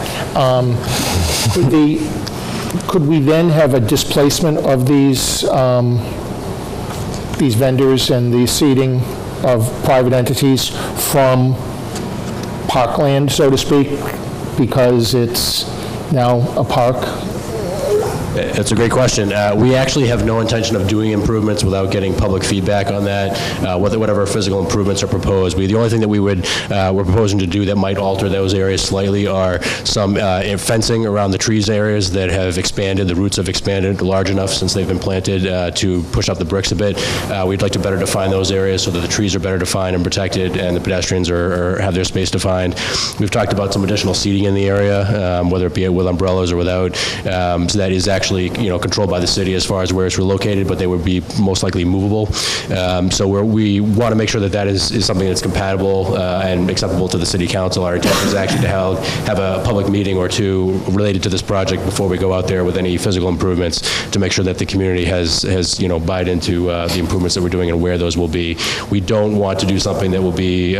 could we then have a displacement of these vendors and the seating of private entities from parkland, so to speak, because it's now a park? That's a great question. We actually have no intention of doing improvements without getting public feedback on that, whatever physical improvements are proposed. The only thing that we're proposing to do that might alter those areas slightly are some fencing around the trees areas that have expanded, the roots have expanded large enough since they've been planted to push up the bricks a bit. We'd like to better define those areas so that the trees are better defined and protected and the pedestrians have their space defined. We've talked about some additional seating in the area, whether it be with umbrellas or without, so that is actually controlled by the city as far as where it's relocated, but they would be most likely movable. So we want to make sure that is something that's compatible and acceptable to the City Council. Our intent is actually to have a public meeting or two related to this project before we go out there with any physical improvements to make sure that the community has bought into the improvements that we're doing and where those will be. We don't want to do something that will be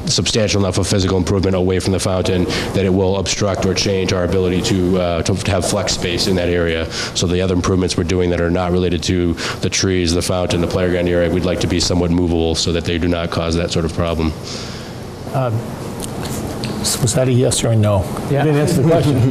substantial enough of physical improvement away from the fountain that it will obstruct or change our ability to have flex space in that area. So the other improvements we're doing that are not related to the trees, the fountain, the playground area, we'd like to be somewhat movable so that they do not cause that sort of problem. Was that a yes or a no? You didn't answer the question.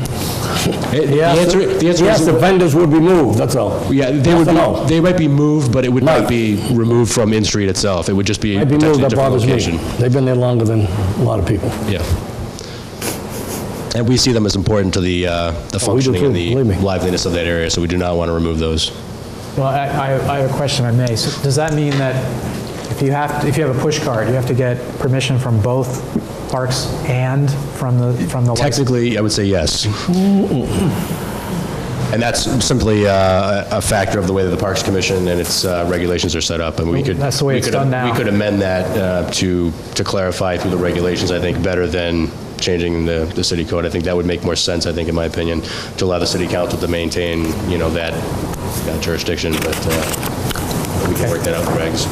The answer Yes, the vendors would be moved, that's all. Yeah, they might be moved, but it would not be removed from In Street itself. It would just be potentially a different location. They've been there longer than a lot of people. Yeah. And we see them as important to the functioning and the liveliness of that area, so we do not want to remove those. Well, I have a question, I may. So does that mean that if you have a push cart, you have to get permission from both parks and from the Technically, I would say yes. And that's simply a factor of the way that the Parks Commission and its regulations are set up. And that's the way it's done now. We could amend that to clarify through the regulations, I think, better than changing the city code. I think that would make more sense, I think, in my opinion, to allow the City Council to maintain, that jurisdiction. But we can work that out in the regs.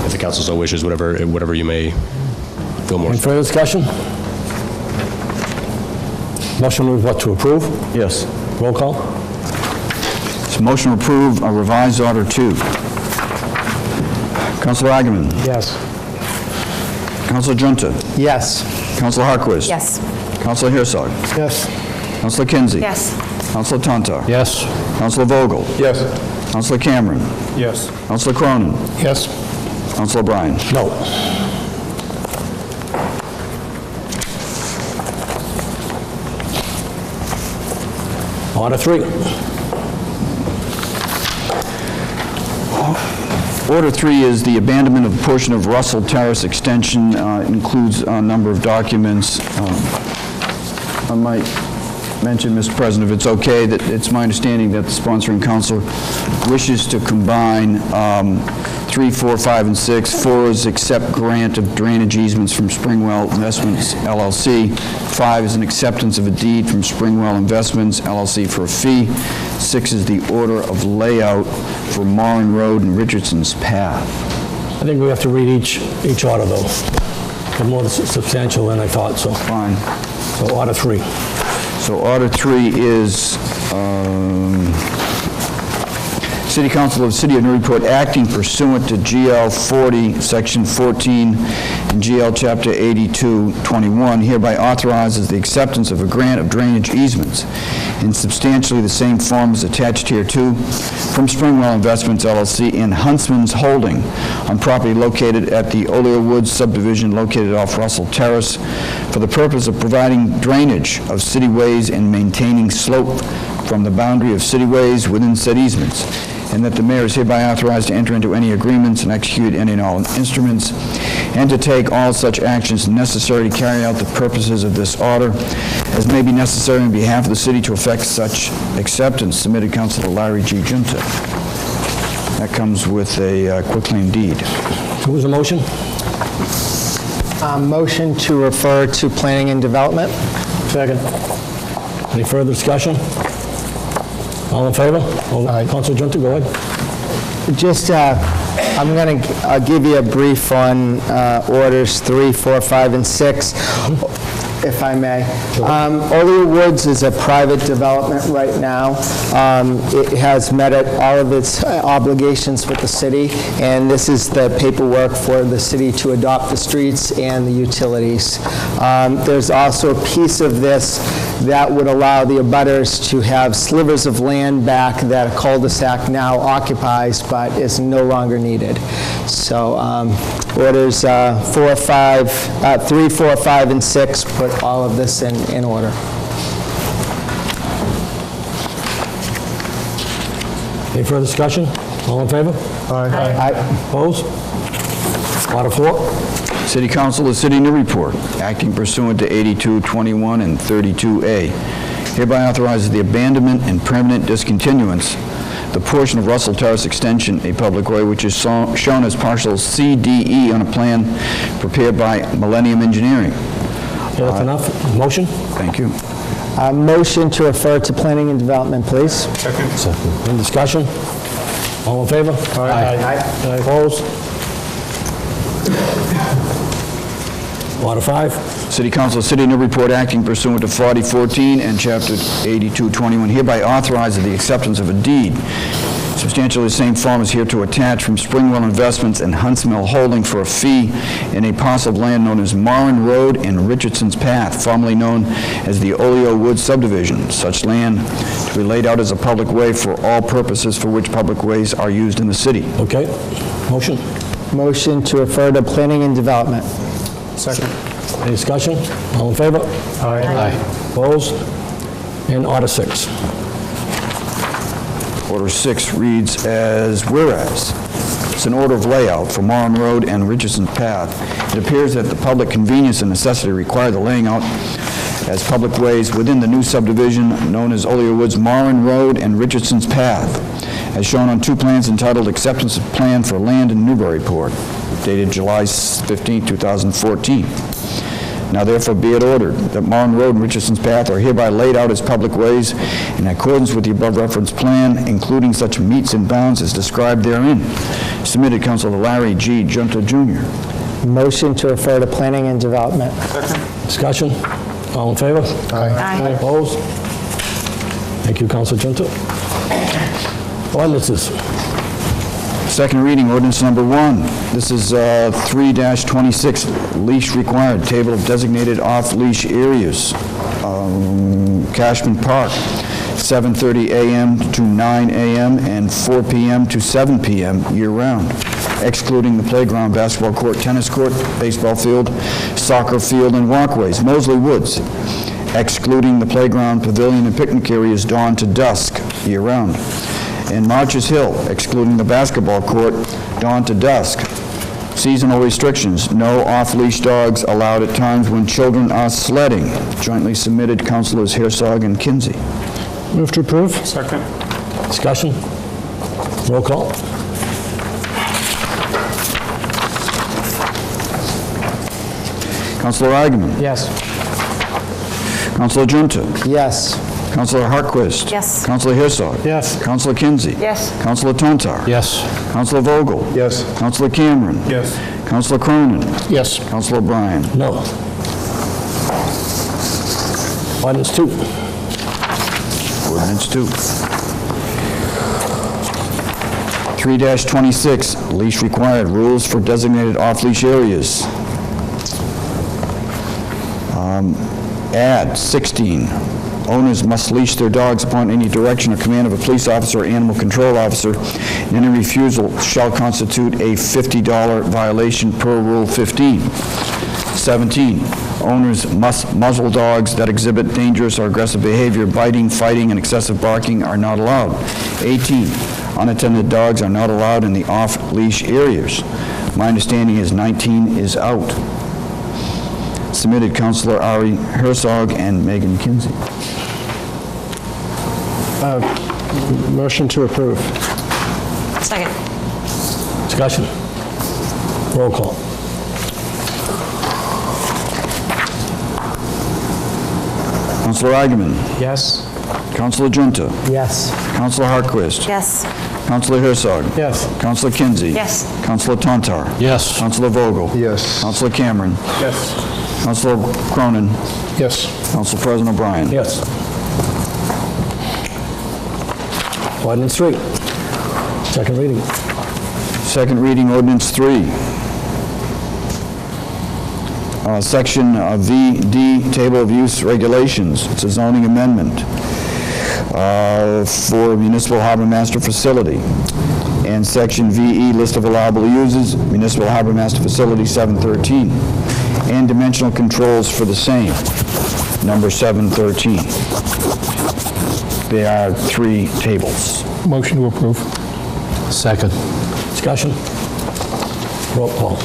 If the council so wishes, whatever you may feel more. Any further discussion? Motion with what, to approve? Yes. Roll call. It's motion to approve a revised Order 2. Councilor Agaman? Yes. Councilor Junta? Yes. Councilor Harquist? Yes. Councilor Herzog? Yes. Councilor Kinsey? Yes. Councilor Tontar? Yes. Councilor Vogel? Yes. Councilor Cameron? Yes. Councilor Cronin? Yes. Councilor Bryan? No. Order 3. Order 3 is the abandonment of a portion of Russell Terrace Extension. It includes a number of documents. I might mention, Mr. President, if it's okay, that it's my understanding that the sponsoring council wishes to combine 3, 4, 5, and 6. 4 is accept grant of drainage easements from Springwell Investments, LLC. 5 is an acceptance of a deed from Springwell Investments, LLC for a fee. 6 is the order of layout for Moran Road and Richardson's Path. I think we have to read each order, though. They're more substantial than I thought, so. Fine. So Order 3. So Order 3 is City Council of the City of Newburyport acting pursuant to GL 40, Section 14, and GL Chapter 8221 hereby authorizes the acceptance of a grant of drainage easements in substantially the same form as attached hereto from Springwell Investments LLC in Huntsman's Holding on property located at the Oleo Woods subdivision located off Russell Terrace for the purpose of providing drainage of city ways and maintaining slope from the boundary of city ways within said easements, and that the mayor is hereby authorized to enter into any agreements and execute any and all instruments, and to take all such actions necessary to carry out the purposes of this order as may be necessary on behalf of the city to effect such acceptance. Submitted, Councilor Larry G. Junta. That comes with a quitclaim deed. What was the motion? Motion to refer to Planning and Development. Second. Any further discussion? All in favor? Councilor Junta, go ahead. Just, I'm going to give you a brief on orders 3, 4, 5, and 6, if I may. Oleo Woods is a private development right now. It has met all of its obligations with the city, and this is the paperwork for the city to adopt the streets and the utilities. There's also a piece of this that would allow the abutters to have slivers of land back that a cul-de-sac now occupies but is no longer needed. So orders 3, 4, 5, and 6 put all of this in order. Any further discussion? All in favor? Aye. Opposed? Order 4. City Council of the City of Newburyport, acting pursuant to 8221 and 32A, hereby authorizes the abandonment and permanent discontinuance the portion of Russell Terrace Extension, a public way, which is shown as partial CDE on a plan prepared by Millennium Engineering. That's enough. Motion? Thank you. Motion to refer to Planning and Development, please. Second. Any discussion? All in favor? Aye. Opposed? Order 5. City Council of the City of Newburyport, acting pursuant to 4014 and Chapter 8221, hereby authorizes the acceptance of a deed substantially the same form as hereto attached from Springwell Investments and Huntsmill Holding for a fee in a parcel of land known as Morin Road and Richardson's Path, formerly known as the Oleo Woods subdivision. Such land to be laid out as a public way for all purposes for which public ways are used in the city. Okay. Motion? Motion to refer to Planning and Development. Second. Any discussion? All in favor? Aye. Opposed? And order 6. Order 6 reads as whereas. It's an order of layout for Morin Road and Richardson's Path. It appears that the public convenience and necessity require the laying out as public ways within the new subdivision known as Oleo Woods, Morin Road and Richardson's Path, as shown on 2 plans entitled Acceptance of Plan for Land in Newburyport, dated July 15, 2014. Now therefore be it ordered that Morin Road and Richardson's Path are hereby laid out as public ways in accordance with the above referenced plan, including such metes and bounds as described therein. Submitted, Councilor Larry G. Junta, Jr. Motion to refer to Planning and Development. Discussion? All in favor? Aye. Opposed? Thank you, Councilor Junta. Ordinances. Second reading, ordinance number 1. This is 3-26, leash required, table of designated off-leash areas. Cashman Park, 7:30 a.m. to 9 a.m. and 4 p.m. to 7 p.m. year-round, excluding the playground, basketball court, tennis court, baseball field, soccer field, and walkways. Mosley Woods, excluding the playground, pavilion, and picnic areas, dawn to dusk year-round. And Marches Hill, excluding the basketball court, dawn to dusk. Seasonal restrictions, no off-leash dogs allowed at times when children are sledding. Jointly submitted, Councilors Herzog and Kinsey. Move to approve. Second. Discussion? Roll call. Councilor Eigenman. Yes. Councilor Junta. Yes. Councilor Hartquist. Yes. Councilor Herzog. Yes. Councilor Kinsey. Yes. Councilor Tontar. Yes. Councilor Vogel. Yes. Councilor Cameron. Yes. Councilor Cronin. Yes. Councilor O'Brien. No. Ordinance 2. Ordinance 2. 3-26, leash required, rules for designated off-leash areas. Add 16, owners must leash their dogs upon any direction or command of a police officer or animal control officer, and any refusal shall constitute a $50 violation per Rule 15. 17, owners must muzzle dogs that exhibit dangerous or aggressive behavior. Biting, fighting, and excessive barking are not allowed. 18, unattended dogs are not allowed in the off-leash areas. My understanding is 19 is out. Submitted Councilor Ari Herzog and Megan Kinsey. Motion to approve. Second. Discussion. Roll call. Councilor Agaman. Yes. Councilor Junta. Yes. Councilor Hartquist. Yes. Councilor Herzog. Yes. Councilor Kinsey. Yes. Councilor Tontar. Yes. Councilor Vogel. Yes. Councilor Cameron. Yes. Councilor Cronin. Yes. Council President O'Brien. Yes. Ordinance 3. Second reading. Second reading, ordinance 3. Section VD, Table of Use Regulations. It's a zoning amendment for municipal harbor master facility. And section VE, List of Allowable Uses, Municipal Harbor Master Facility 713. And dimensional controls for the same, number 713. There are 3 tables. Motion to approve. Second. Discussion. Roll call.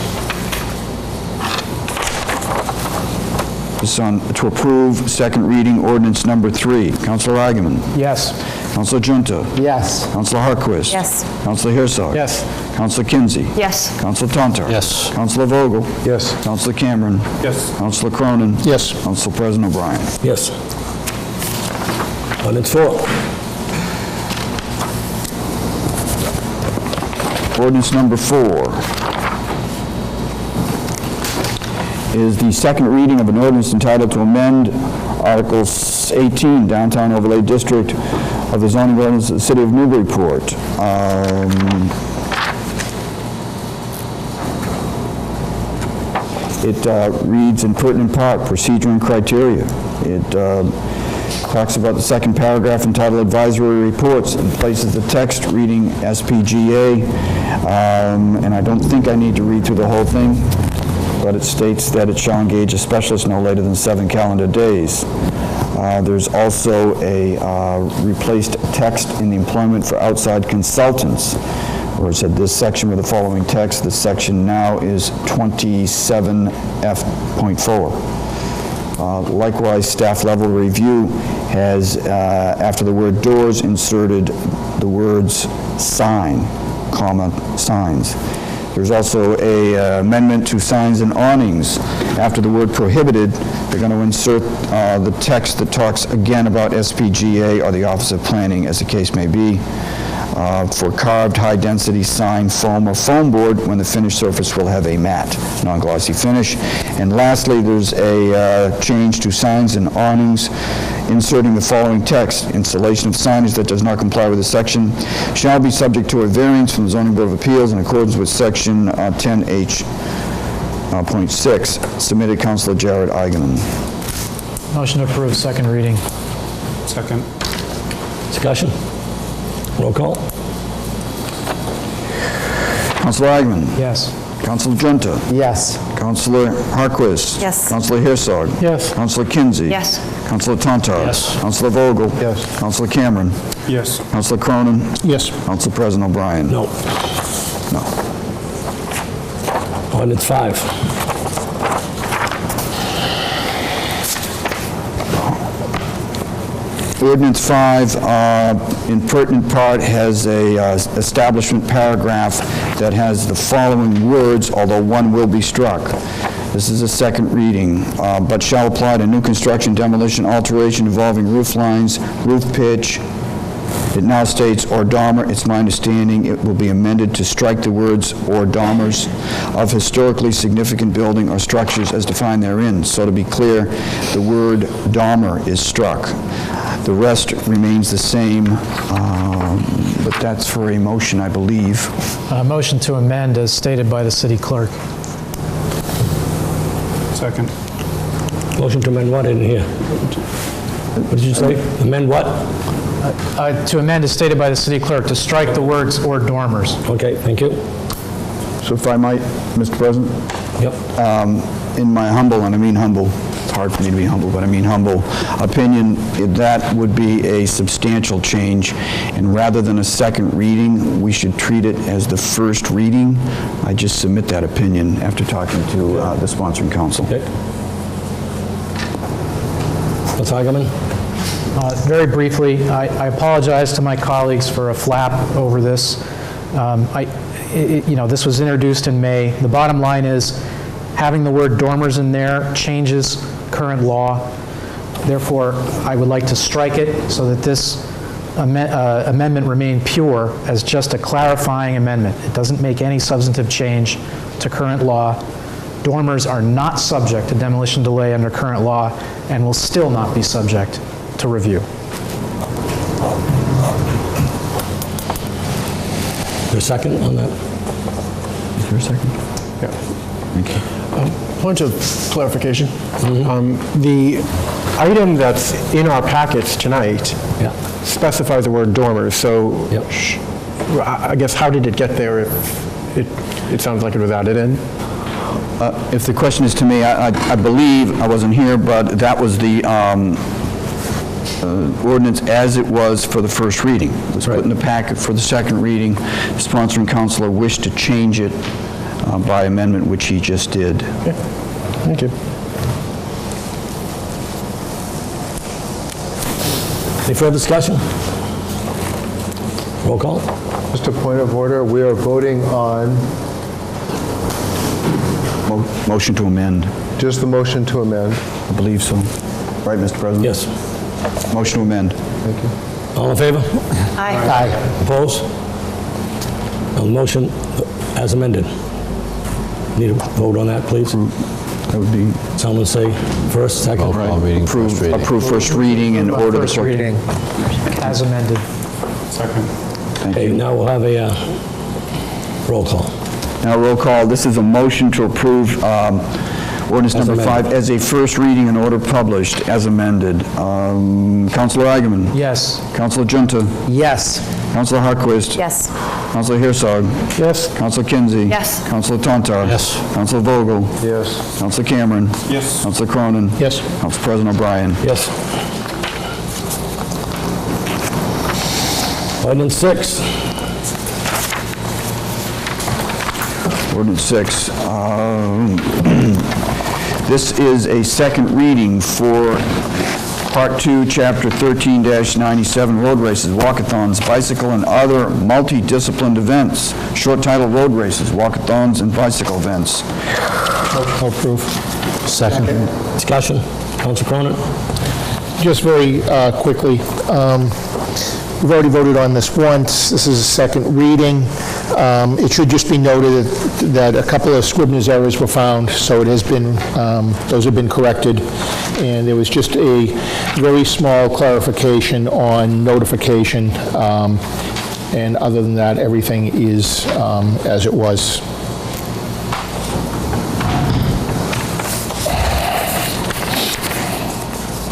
This is on to approve second reading ordinance number 3. Councilor Agaman. Yes. Councilor Junta. Yes. Councilor Hartquist. Yes. Councilor Herzog. Yes. Councilor Kinsey. Yes. Councilor Tontar. Yes. Councilor Vogel. Yes. Councilor Cameron. Yes. Councilor Cronin. Yes. Council President O'Brien. Yes. Ordinance 4. Ordinance number 4 is the second reading of an ordinance entitled to amend Article 18, Downtown Overlay District of the zoning ordinance of the City of Newburyport. It reads in pertinent part, procedure and criteria. It talks about the second paragraph entitled Advisory Reports and places the text reading SPGA. And I don't think I need to read through the whole thing, but it states that it shall engage a specialist no later than 7 calendar days. There's also a replaced text in the employment for outside consultants, where it said this section with the following text. This section now is 27F.4. Likewise, staff level review has, after the word doors, inserted the words sign, comma, signs. There's also a amendment to signs and awnings. After the word prohibited, they're going to insert the text that talks again about SPGA or the Office of Planning, as the case may be, for carved high-density sign, foam, or foam board when the finished surface will have a matte, non-glossy finish. And lastly, there's a change to signs and awnings, inserting the following text. Installation of signage that does not comply with this section shall be subject to a variance from the Zoning Board of Appeals in accordance with Section 10H.6. Submitted Councilor Jared Eigenman. Motion to approve second reading. Second. Discussion. Roll call. Councilor Agaman. Yes. Councilor Junta. Yes. Councilor Hartquist. Yes. Councilor Herzog. Yes. Councilor Kinsey. Yes. Councilor Tontar. Yes. Councilor Vogel. Yes. Councilor Cameron. Yes. Councilor Cronin. Yes. Council President O'Brien. No. No. Ordinance 5. Ordinance 5, in pertinent part, has a establishment paragraph that has the following words, although one will be struck. This is a second reading, but shall apply to new construction, demolition, alteration involving roof lines, roof pitch. It now states or dormer. It's my understanding it will be amended to strike the words or dormers of historically significant building or structures as defined therein. So to be clear, the word dormer is struck. The rest remains the same, but that's for a motion, I believe. Motion to amend as stated by the city clerk. Second. Motion to amend what? I didn't hear. What did you say? Amend what? To amend is stated by the city clerk to strike the words "or dormers." Okay, thank you. So if I might, Mr. President? Yep. In my humble, and I mean humble, it's hard for me to be humble, but I mean humble opinion, that would be a substantial change, and rather than a second reading, we should treat it as the first reading. I just submit that opinion after talking to the sponsoring council. Okay. Ms. Hageman? Very briefly, I apologize to my colleagues for a flap over this. This was introduced in May. The bottom line is, having the word dormers in there changes current law. Therefore, I would like to strike it so that this amendment remain pure as just a clarifying amendment. It doesn't make any substantive change to current law. Dormers are not subject to demolition delay under current law and will still not be subject to review. Is there a second on that? Is there a second? Yeah. Thank you. Point of clarification. The item that's in our packets tonight specifies the word dormers, so I guess how did it get there if it sounds like it was added in? If the question is to me, I believe, I wasn't here, but that was the ordinance as it was for the first reading. It was put in the packet for the second reading. The sponsoring councilor wished to change it by amendment, which he just did. Okay. Thank you. Any further discussion? Roll call. Just a point of order, we are voting on... Motion to amend. Just the motion to amend. I believe so. Right, Mr. President? Yes. Motion to amend. Thank you. All in favor? Aye. Opposed? On the motion as amended. Need a vote on that, please? That would be... Someone say first, second? Approve first reading and order the First clerk. reading as amended. Second. Okay, now we'll have a roll call. Now, roll call. This is a motion to approve ordinance number 5 as a first reading and order published as amended. Councilor Eigenman? Yes. Councilor Junta? Yes. Councilor Hartquist? Yes. Councilor Herzog? Yes. Councilor Kinsey? Yes. Councilor Tontar? Yes. Councilor Vogel? Yes. Councilor Cameron? Yes. Councilor Cronin? Yes. Council President O'Brien? Yes. Ordinance 6. Ordinance 6. This is a second reading for Part 2, Chapter 13-97, road races, walkathons, bicycle, and other multidisciplined events. Short title, road races, walkathons, and bicycle events. I'll approve. Second. Discussion. Councilor Cronin? Just very quickly, we've already voted on this once. This is a second reading. It should just be noted that a couple of Scribner's errors were found, so it has been, those have been corrected, and there was just a very small clarification on notification, and other than that, everything is as it was.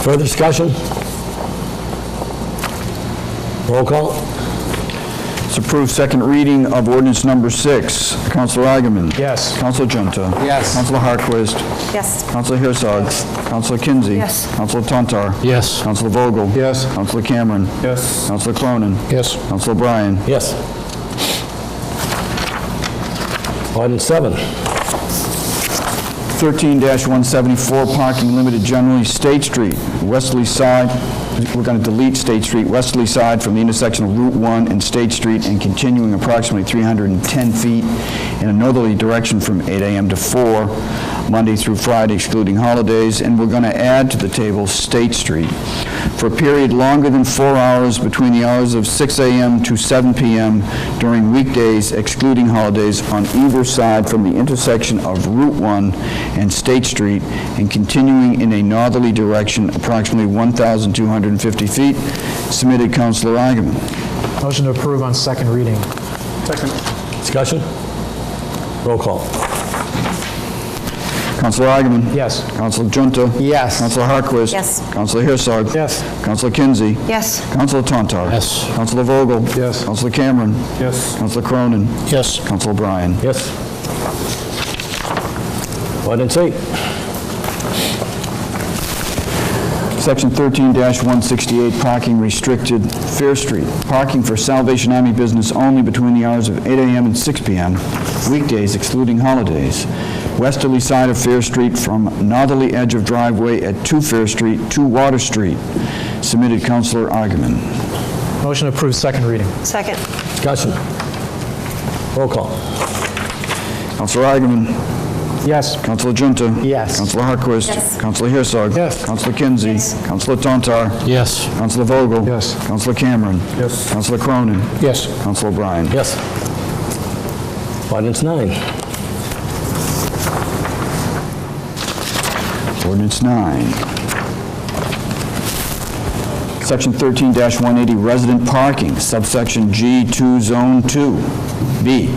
Further discussion? Roll call. It's approved second reading of ordinance number 6. Councilor Eigenman? Yes. Councilor Junta? Yes. Councilor Hartquist? Yes. Councilor Herzog? Councilor Kinsey? Yes. Councilor Tontar? Yes. Councilor Vogel? Yes. Councilor Cameron? Yes. Councilor Cronin? Yes. Councilor O'Brien? Yes. Ordinance 7. 13-174, parking limited generally State Street, westerly side. We're going to delete State Street, westerly side from the intersection of Route 1 and State Street and continuing approximately 310 feet in a northerly direction from 8 a.m. to 4, Monday through Friday, excluding holidays. And we're going to add to the table State Street for a period longer than 4 hours between the hours of 6 a.m. to 7 p.m. during weekdays, excluding holidays, on either side from the intersection of Route 1 and State Street and continuing in a northerly direction approximately 1,250 feet. Submitted, Councilor Eigenman. Motion to approve on second reading. Second. Discussion? Roll call. Councilor Agaman. Yes. Councilor Junta. Yes. Councilor Harquist. Yes. Councilor Herzog. Yes. Councilor Kinsey. Yes. Councilor Tontar. Yes. Councilor Vogel. Yes. Councilor Cameron. Yes. Councilor Cronin. Yes. Councilor Bryan. Yes. Ordinance 8. Section 13-168, parking restricted, Fair Street. Parking for Salvation Army business only between the hours of 8 a.m. and 6 p.m., weekdays excluding holidays. Westerly side of Fair Street from northerly edge of driveway at 2 Fair Street to Water Street. Submitted Councilor Agaman. Motion to approve second reading. Second. Discussion. Roll call. Councilor Agaman. Yes. Councilor Junta. Yes. Councilor Harquist. Yes. Councilor Herzog. Yes. Councilor Kinsey. Yes. Councilor Tontar. Yes. Councilor Vogel. Yes. Councilor Cameron. Yes. Councilor Cronin. Yes. Councilor Bryan. Yes. Ordinance 9. Ordinance 9. Section 13-180, resident parking, subsection G2, Zone 2. B,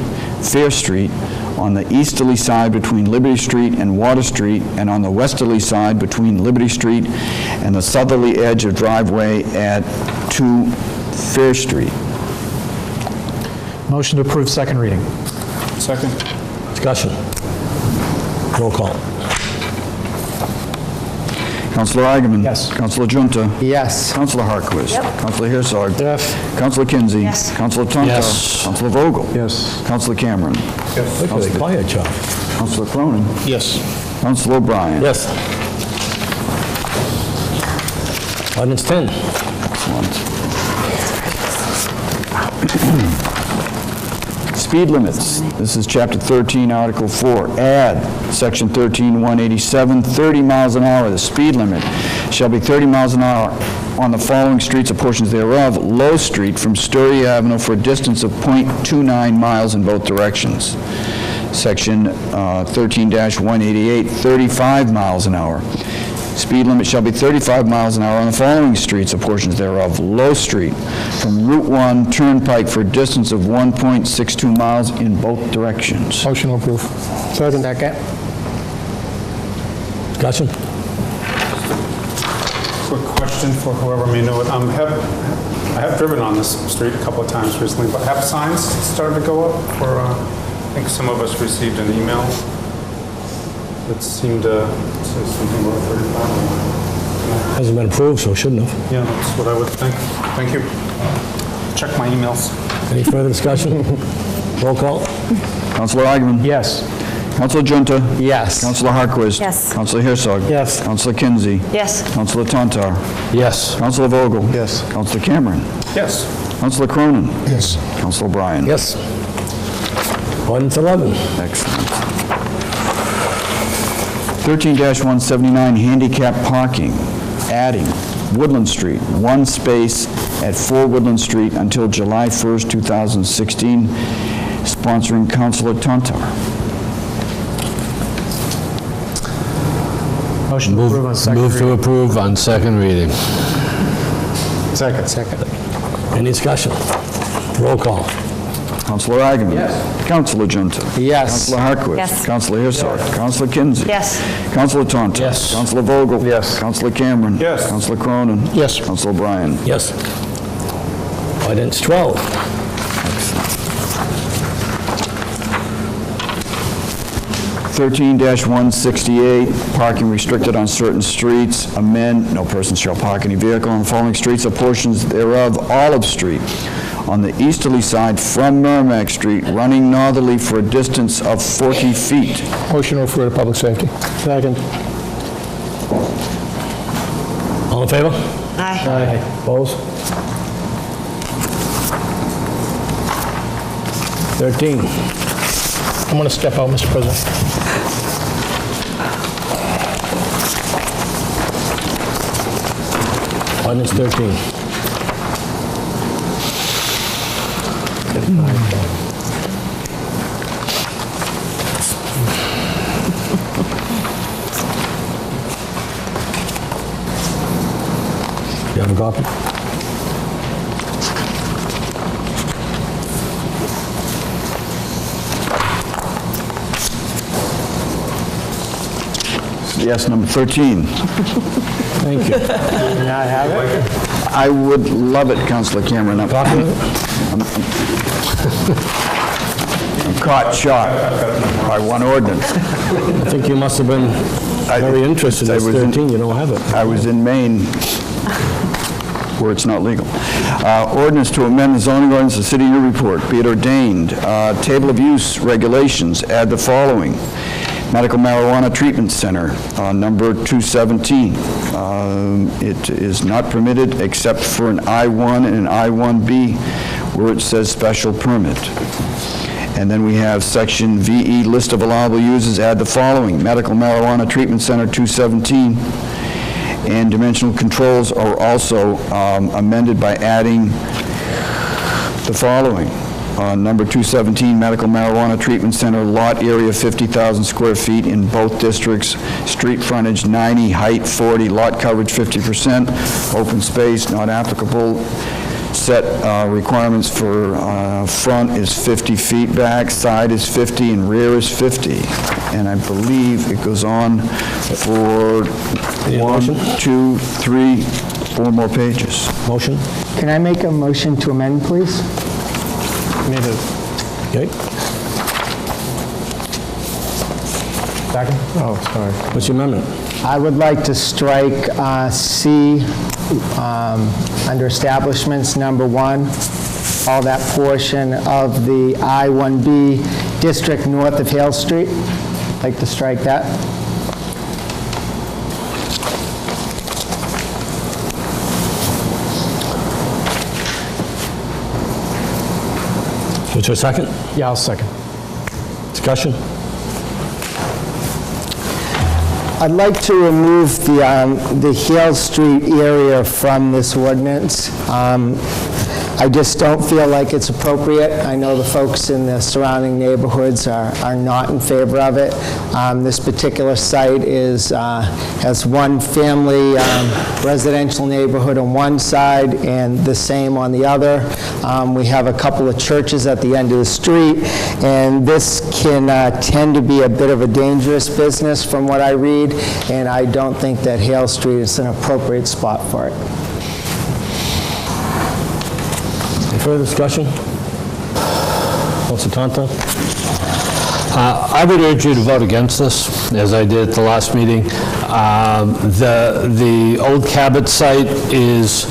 Fair Street, on the easterly side between Liberty Street and Water Street, and on the westerly side between Liberty Street and the southerly edge of driveway at 2 Fair Street. Motion to approve second reading. Second. Discussion. Roll call. Councilor Agaman. Yes. Councilor Junta. Yes. Councilor Harquist. Yep. Councilor Herzog. Yes. Councilor Kinsey. Yes. Councilor Tontar. Yes. Councilor Vogel. Yes. Councilor Cameron. Yes. Look at the quiet job. Councilor Cronin. Yes. Councilor Bryan. Yes. Ordinance 10. Speed limits. This is Chapter 13, Article 4. Add Section 13-187, 30 miles an hour. The speed limit shall be 30 miles an hour on the following streets or portions thereof. Low Street from Story Avenue for a distance of .29 miles in both directions. Section 13-188, 35 miles an hour. Speed limit shall be 35 miles an hour on the following streets or portions thereof. Low Street from Route 1 Turnpike for a distance of 1.62 miles in both directions. Motion to approve. Second. Discussion. Quick question for whoever may know it. I have driven on this street a couple of times recently, but have signs started to go up for, I think some of us received an email that seemed to say something about 35. Hasn't been approved, so it shouldn't have. Yeah, that's what I would think. Thank you. Check my emails. Any further discussion? Roll call. Councilor Agaman. Yes. Councilor Junta. Yes. Councilor Harquist. Yes. Councilor Herzog. Yes. Councilor Kinsey. Yes. Councilor Tontar. Yes. Councilor Vogel. Yes. Councilor Cameron. Yes. Councilor Cronin. Yes. Councilor Bryan. Yes. Ordinance 11. Excellent. 13-179, handicap parking, adding Woodland Street, one space at 4 Woodland Street until July 1st, 2016, sponsoring Councilor Tontar. Motion to approve on second Move to reading. approve on second reading. Second. Any discussion? Roll call. Councilor Agaman. Yes. Councilor Junta. Yes. Councilor Harquist. Yes. Councilor Herzog. Councilor Kinsey. Yes. Councilor Tontar. Yes. Councilor Vogel. Yes. Councilor Cameron. Yes. Councilor Cronin. Yes. Councilor Bryan. Yes. Ordinance 12. 13-168, parking restricted on certain streets. Amend, no person shall park any vehicle on the following streets or portions thereof. Olive Street, on the easterly side from Merrimack Street, running northerly for a distance of 40 feet. Motion to refer to public safety. Second. All in favor? Aye. Opposed? 13. I'm going to step out, Mr. President. Ordinance 13. You have a copy? Yes, number 13. Thank you. Do you not have it? I would love it, Councilor Cameron. I'm caught short by one ordinance. I think you must have been very interested in 13, you don't have it. I was in Maine, where it's not legal. Ordinance to amend the zoning ordinance of the City of Newburyport, be it ordained. Table of use regulations, add the following. Medical Marijuana Treatment Center, number 217. It is not permitted except for an I-1 and an I-1B where it says special permit. And then we have section VE, list of allowable uses, add the following. Medical Marijuana Treatment Center 217. And dimensional controls are also amended by adding the following. Number 217, Medical Marijuana Treatment Center, lot area 50,000 square feet in both districts, street frontage 90, height 40, lot coverage 50%, open space not applicable. Set requirements for front is 50 feet back, side is 50, and rear is 50. And I believe it goes on for 1, 2, 3, 4 more pages. Motion? Can I make a motion to amend, please? Okay. Second? Oh, sorry. What's your amendment? I would like to strike C under establishments, number 1, all that portion of the I-1B district north of Hale Street. I'd like to strike that. What's your second? Yeah, I'll second. Discussion? I'd like to remove the Hale Street area from this ordinance. I just don't feel like it's appropriate. I know the folks in the surrounding neighborhoods are not in favor of it. This particular site has one family residential neighborhood on one side and the same on the other. We have a couple of churches at the end of the street, and this can tend to be a bit of a dangerous business from what I read, and I don't think that Hale Street is an appropriate spot for it. Any further discussion? Councilor Tonto? I would urge you to vote against this, as I did at the last meeting. The old Cabot site is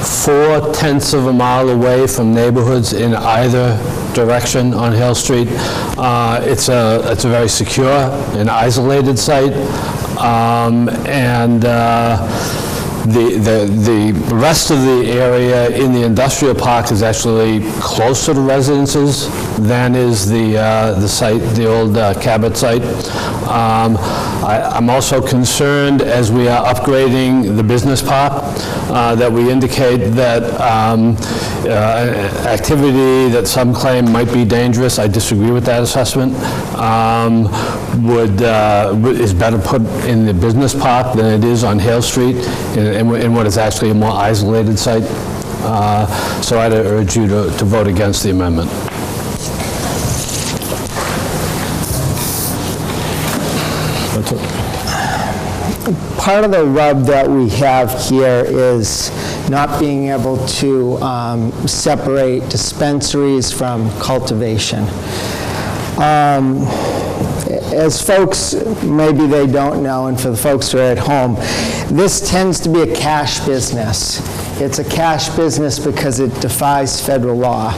4/10 of a mile away from neighborhoods in either direction on Hill Street. It's a very secure and isolated site, and the rest of the area in the industrial park is actually closer to residences than is the site, the old Cabot site. I'm also concerned, as we are upgrading the business park, that we indicate that activity that some claim might be dangerous, I disagree with that assessment, is better put in the business park than it is on Hale Street, in what is actually a more isolated site. So I'd urge you to vote against the amendment. Part of the rub that we have here is not being able to separate dispensaries from cultivation. As folks, maybe they don't know, and for the folks who are at home, this tends to be a cash business. It's a cash business because it defies federal law.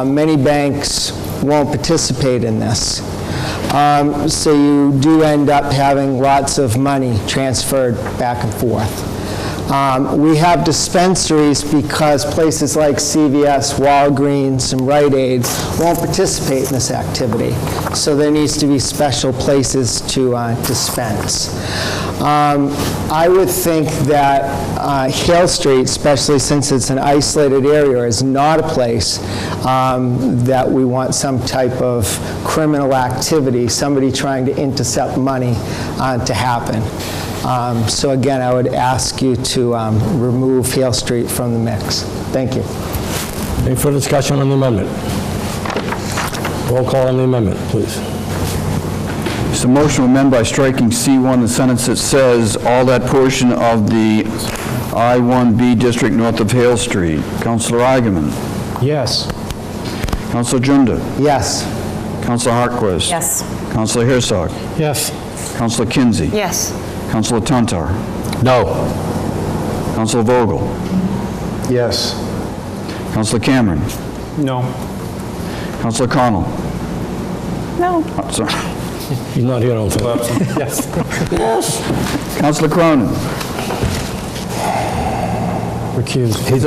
Many banks won't participate in this. So you do end up having lots of money transferred back and forth. We have dispensaries because places like CVS, Walgreens, and Rite Aid won't participate in this activity. So there needs to be special places to dispense. I would think that Hale Street, especially since it's an isolated area, is not a place that we want some type of criminal activity, somebody trying to intercept money to happen. So again, I would ask you to remove Hale Street from the mix. Thank you. Any further discussion on the amendment? Roll call on the amendment, please. It's a motion to amend by striking C1, the sentence that says, "all that portion of the I-1B district north of Hale Street." Councilor Eigenman. Yes. Councilor Junda. Yes. Councilor Hartquist. Yes. Councilor Herzog. Yes. Councilor Kinsey. Yes. Councilor Tantar. No. Councilor Vogel. Yes. Councilor Cameron. No. Councilor Connell. No. Sorry. He's not here, I don't think. Yes. Yes. Councilor Cronin. Recused. I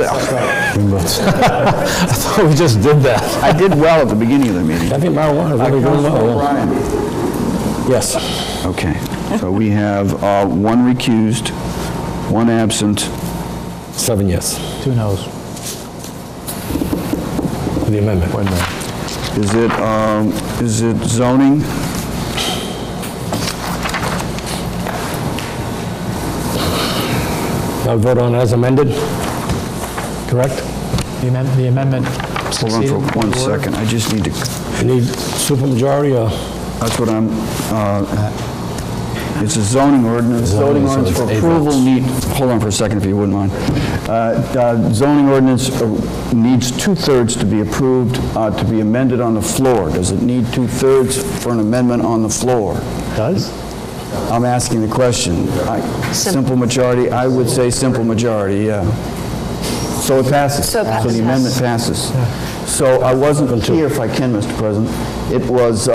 thought we just did that. I did well at the beginning of the meeting. I think marijuana is really doing well. O'Brien. Yes. Okay, so we have one recused, one absent. 7 yes. 2 noes. The amendment. Is it zoning? Now vote on as amended, correct? The amendment Hold on succeeded. for 1 second, I just need to, You need supermajority or? that's what I'm, it's a zoning ordinance. Zoning So ordinance it's for 8 approval votes. hold on for a second if you wouldn't mind. Zoning ordinance needs 2/3 to be approved, to be amended on the floor. Does it need 2/3 for an amendment on the floor? Does? I'm asking the question. Simple majority, I would say simple majority, yeah. So it passes. So it passes, the amendment passes. So I wasn't clear, if I can, Mr. President. It was,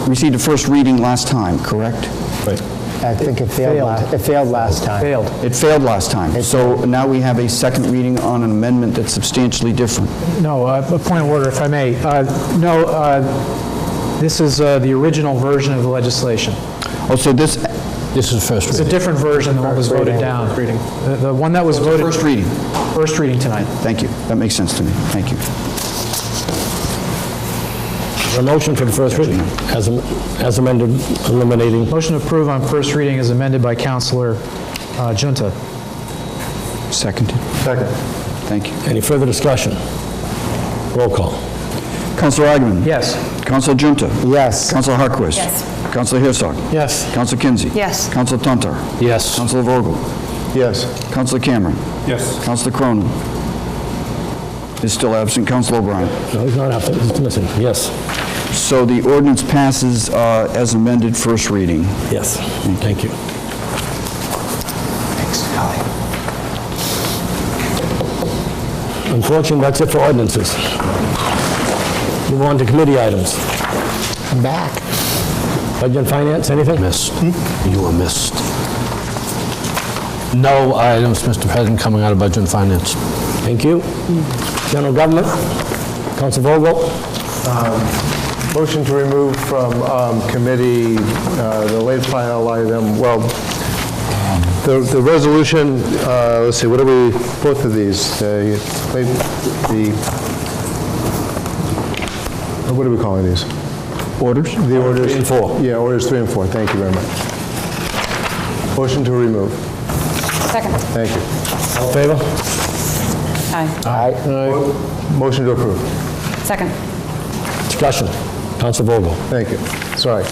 received a first reading last time, correct? Right. I think it failed last time. Failed. It failed last time. So now we have a second reading on an amendment that's substantially different. No, a point of order, if I may. No, this is the original version of the legislation. Oh, so this is first It's a reading. different version than what was voted down. The one that was voted... First reading. First reading tonight. Thank you. That makes sense to me. Thank you. A motion for the first reading, as amended, eliminating. Motion to approve on first reading is amended by Councilor Junta. Seconded. Second. Thank you. Any further discussion? Roll call. Councilor Eigenman. Yes. Councilor Junta. Yes. Councilor Hartquist. Yes. Councilor Herzog. Yes. Councilor Kinsey. Yes. Councilor Tantar. Yes. Councilor Vogel. Yes. Councilor Cameron. Yes. Councilor Cronin is still absent. Councilor O'Brien. No, he's not after, he's missing. Yes. So the ordinance passes as amended, first reading. Yes. Thank you. Unfortunately, that's it for ordinances. Move on to committee items. I'm back. Budget and Finance, anything? Missed. You were missed. No items, Mr. President, coming out of Budget and Finance. Thank you. General Government, Council Vogel. Motion to remove from committee the late file item, well, the resolution, let's see, what are we, both of these? What are we calling these? Orders? The orders. 3 and 4. Yeah, orders 3 and 4, thank you very much. Motion to remove. Second. Thank you. All in favor? Aye. Motion to approve. Second. Discussion. Council Vogel. Thank you. Sorry.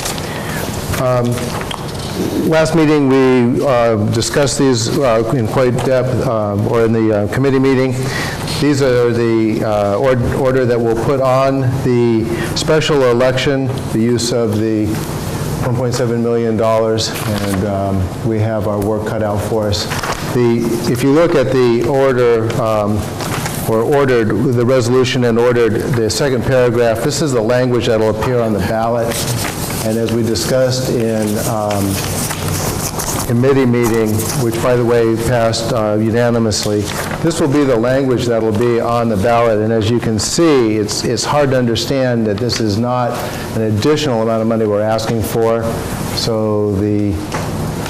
Last meeting, we discussed these in quite depth, or in the committee meeting. These are the order that will put on the special election, the use of the $1.7 million, and we have our work cut out for us. If you look at the order, or ordered, the resolution and ordered, the second paragraph, this is the language that will appear on the ballot. And as we discussed in committee meeting, which by the way passed unanimously, this will be the language that will be on the ballot. And as you can see, it's hard to understand that this is not an additional amount of money we're asking for. So the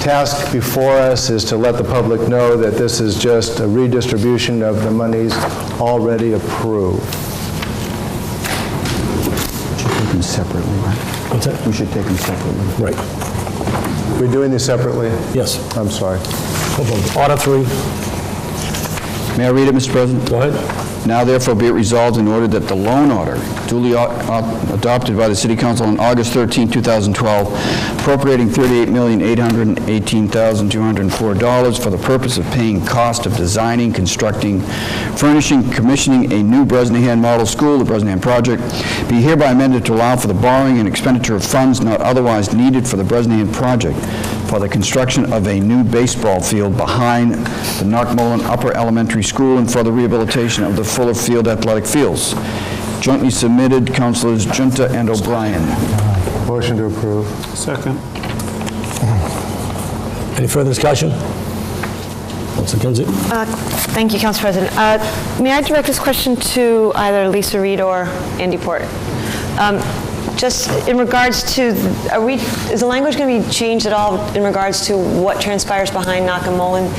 task before us is to let the public know that this is just a redistribution of the monies already approved. We should take them separately, right? What's that? We should take them separately. Right. We're doing these separately? Yes. I'm sorry. Order 3. May I read it, Mr. President? Go ahead. Now therefore be it resolved in order that the loan order duly adopted by the City Council on August 13, 2012, appropriating $38,818,204 for the purpose of paying cost of designing, constructing, furnishing, commissioning a new Bresnahan Model School, the Bresnahan Project, be hereby amended to allow for the borrowing and expenditure of funds not otherwise needed for the Bresnahan Project for the construction of a new baseball field behind the Knockmullen Upper Elementary School and for the rehabilitation of the Fuller Field athletic fields. Jointly submitted, Councilors Junta and O'Brien. Motion to approve. Second. Any further discussion? Councilor Kinsey? Thank you, Council President. May I direct this question to either Lisa Reed or Andy Port? Just in regards to, is the language going to be changed at all in regards to what transpires behind Knockmullen?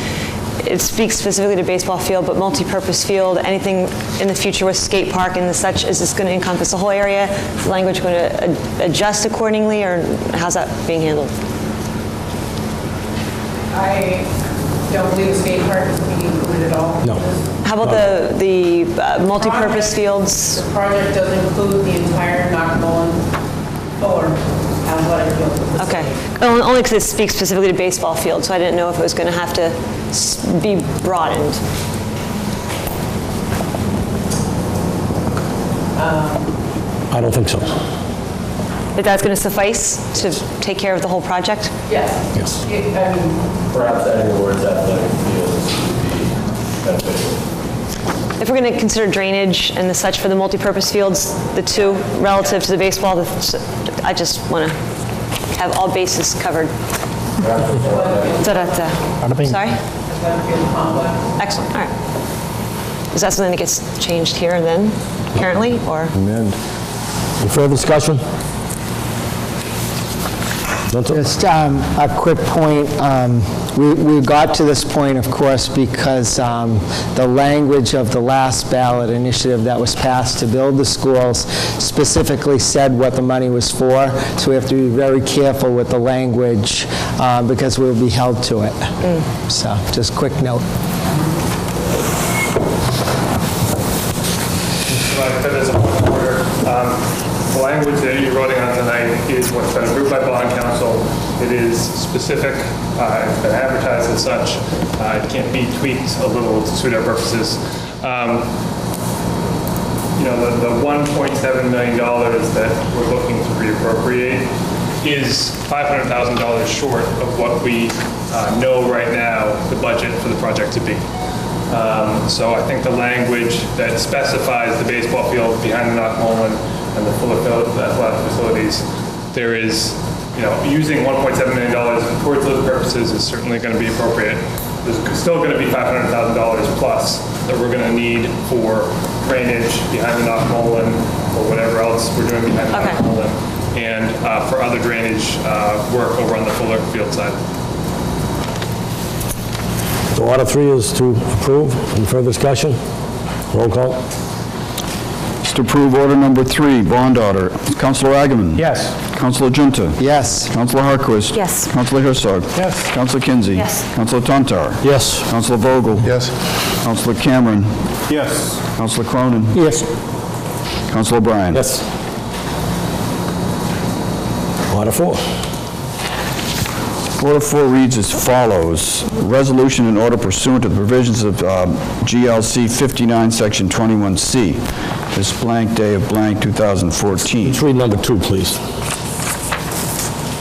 It speaks specifically to baseball field, but multi-purpose field, anything in the future with skate park and the such, is this going to encompass the whole area? Is the language going to adjust accordingly, or how's that being handled? I don't believe the skate park is being included at all. No. How about the multi-purpose fields? The project does include the entire Knockmullen Fuller athletic field. Okay. Only because it speaks specifically to baseball field, so I didn't know if it was going to have to be broadened. I don't think so. That that's going to suffice to take care of the whole project? Yes. Yes. I mean, Perhaps adding the words athletic fields would be beneficial. If we're going to consider drainage and the such for the multi-purpose fields, the two relative to the baseball, I just want to have all bases covered. Sorry? Excellent, all right. Is that something that gets changed here and then, currently, or? Amen. Any further discussion? Just a quick point. We got to this point, of course, because the language of the last ballot initiative that was passed to build the schools specifically said what the money was for. So we have to be very careful with the language because we'll be held to it. So just quick note. That is a point of order. The language that you're voting on tonight is what's been approved by bond council. It is specific. It's been advertised as such. It can't be tweaked a little to suit our purposes. You know, the $1.7 million that we're looking to reappropriate is $500,000 short of what we know right now the budget for the project to be. So I think the language that specifies the baseball field behind the Knockmullen and the Fuller Field athletic facilities, there is, you know, using $1.7 million towards those purposes is certainly going to be appropriate. There's still going to be $500,000 plus that we're going to need for drainage behind the Knockmullen or whatever else we're doing behind the Knockmullen, and for other drainage work over on the Fuller Field side. So order 3 is to approve. Any further discussion? Roll call. To approve order number 3, bond order. Councilor Agaman? Yes. Councilor Junta? Yes. Councilor Harquist? Yes. Councilor Herzog? Yes. Councilor Kinsey? Yes. Councilor Tantar? Yes. Councilor Vogel? Yes. Councilor Cameron? Yes. Councilor Cronin? Yes. Councilor O'Brien? Yes. Order 4. Order 4 reads as follows. Resolution in order pursuant to the provisions of GLC 59, Section 21C. This blank day of blank 2014. Let's read number 2, please.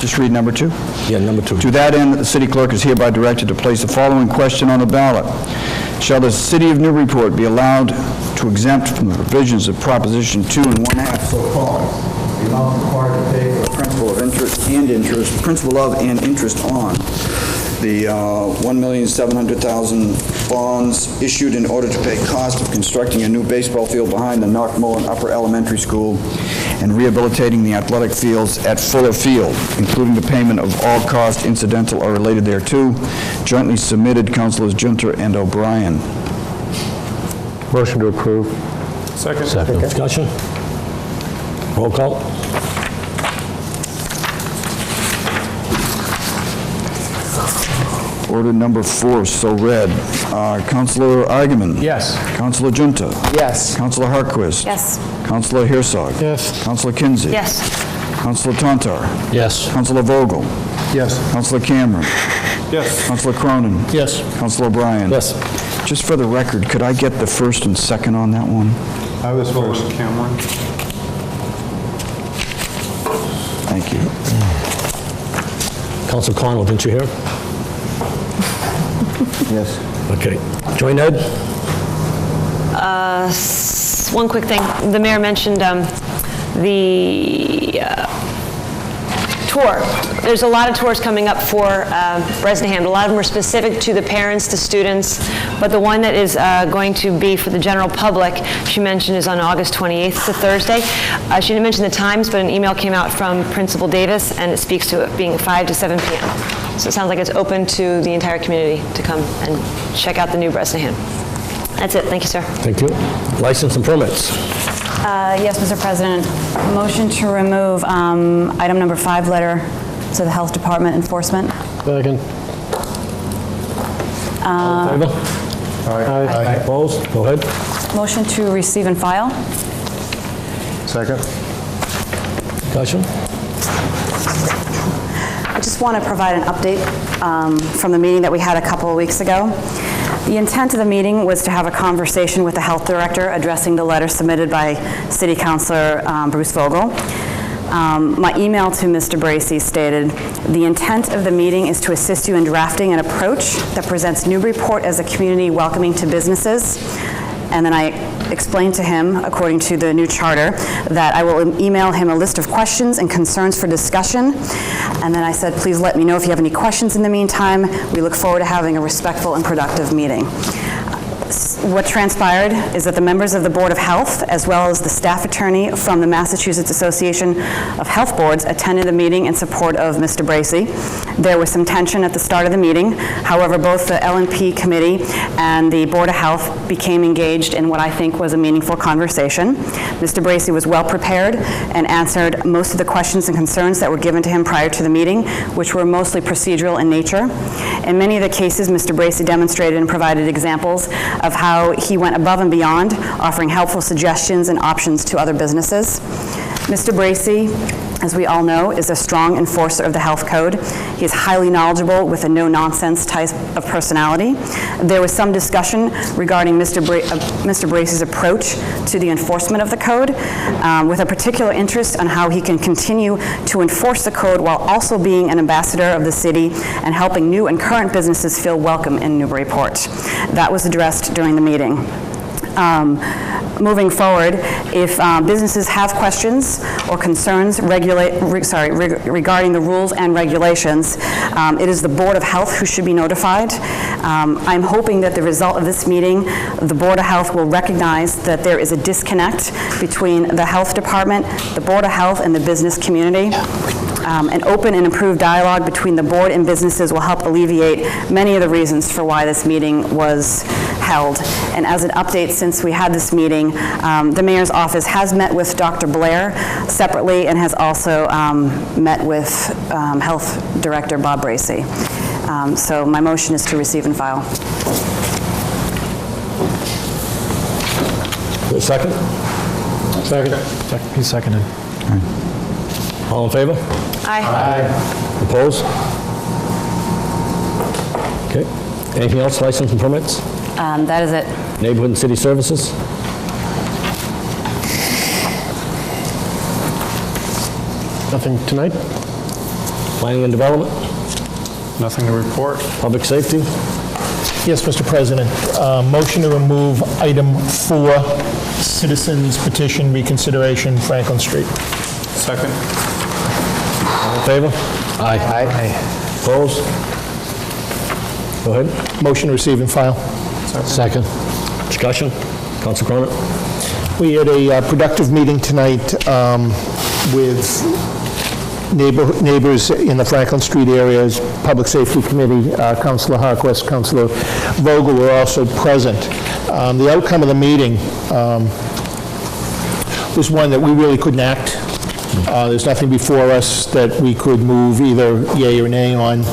Just read number 2? Yeah, number 2. To that end, the city clerk is hereby directed to place the following question on the ballot. Shall the city of Newburyport be allowed to exempt from the provisions of Proposition 2 1/2 so called the amount required to pay for principal of principal of and interest on the $1,700,000 bonds issued in order to pay cost of constructing a new baseball field behind the Knockmullen Upper Elementary School and rehabilitating the athletic fields at Fuller Field, including the payment of all costs incidental or related thereto, jointly submitted Councilors Junta and O'Brien. Motion to approve. Second. Second. Discussion? Roll call. Order number 4, so read. Councilor Eigenman? Yes. Councilor Junta? Yes. Councilor Harquist? Yes. Councilor Herzog? Yes. Councilor Kinsey? Yes. Councilor Tantar? Yes. Councilor Vogel? Yes. Councilor Cameron? Yes. Councilor Cronin? Yes. Councilor O'Brien? Yes. Just for the record, could I get the first and second on that one? I was first. Cameron. Thank you. Council Connell, didn't you hear? Yes. Okay. Join Ed? One quick thing. The mayor mentioned the tour. There's a lot of tours coming up for Bresnahan. A lot of them are specific to the parents, the students, but the one that is going to be for the general public, she mentioned, is on August 28th. It's a Thursday. She didn't mention the times, but an email came out from Principal Davis, and it speaks to it being 5 to 7 p.m. So it sounds like it's open to the entire community to come and check out the new Bresnahan. That's it. Thank you, sir. Thank you. License and permits. Yes, Mr. President. Motion to remove item number 5, letter to the Health Department enforcement. Second. All in favor? Aye. Opposed? Go ahead. Motion to receive and file. Second. Discussion? I just want to provide an update from the meeting that we had a couple of weeks ago. The intent of the meeting was to have a conversation with the health director addressing the letter submitted by City Councilor Bruce Vogel. My email to Mr. Bracey stated, the intent of the meeting is to assist you in drafting an approach that presents Newburyport as a community welcoming to businesses. And then I explained to him, according to the new charter, that I will email him a list of questions and concerns for discussion. And then I said, please let me know if you have any questions in the meantime. We look forward to having a respectful and productive meeting. What transpired is that the members of the Board of Health, as well as the staff attorney from the Massachusetts Association of Health Boards, attended the meeting in support of Mr. Bracey. There was some tension at the start of the meeting. However, both the L&P committee and the Board of Health became engaged in what I think was a meaningful conversation. Mr. Bracey was well prepared and answered most of the questions and concerns that were given to him prior to the meeting, which were mostly procedural in nature. In many of the cases, Mr. Bracey demonstrated and provided examples of how he went above and beyond, offering helpful suggestions and options to other businesses. Mr. Bracey, as we all know, is a strong enforcer of the health code. He is highly knowledgeable with a no-nonsense type of personality. There was some discussion regarding Mr. Bracey's approach to the enforcement of the code, with a particular interest on how he can continue to enforce the code while also being an ambassador of the city and helping new and current businesses feel welcome in Newburyport. That was addressed during the meeting. Moving forward, if businesses have questions or concerns regarding the rules and regulations, it is the Board of Health who should be notified. I'm hoping that the result of this meeting, the Board of Health will recognize that there is a disconnect between the Health Department, the Board of Health, and the business community. An open and improved dialogue between the board and businesses will help alleviate many of the reasons for why this meeting was held. And as an update, since we had this meeting, the mayor's office has met with Dr. Blair separately and has also met with Health Director Bob Bracey. So my motion is to receive and file. Second? Second. He seconded. All in favor? Aye. Opposed? Okay. Anything else, license and permits? That is it. Neighborhood and city services? Nothing tonight? Planning and development? Nothing to report. Public safety? Yes, Mr. President. Motion to remove item 4, citizens petition reconsideration, Franklin Street. Second. All in favor? Aye. Opposed? Go ahead. Motion to receive and file. Second. Discussion? Council Cronin? We had a productive meeting tonight with neighbors in the Franklin Street areas, Public Safety Committee, Councilor Harquist, Councilor Vogel were also present. The outcome of the meeting was one that we really couldn't act. There's nothing before us that we could move either yay or nay on.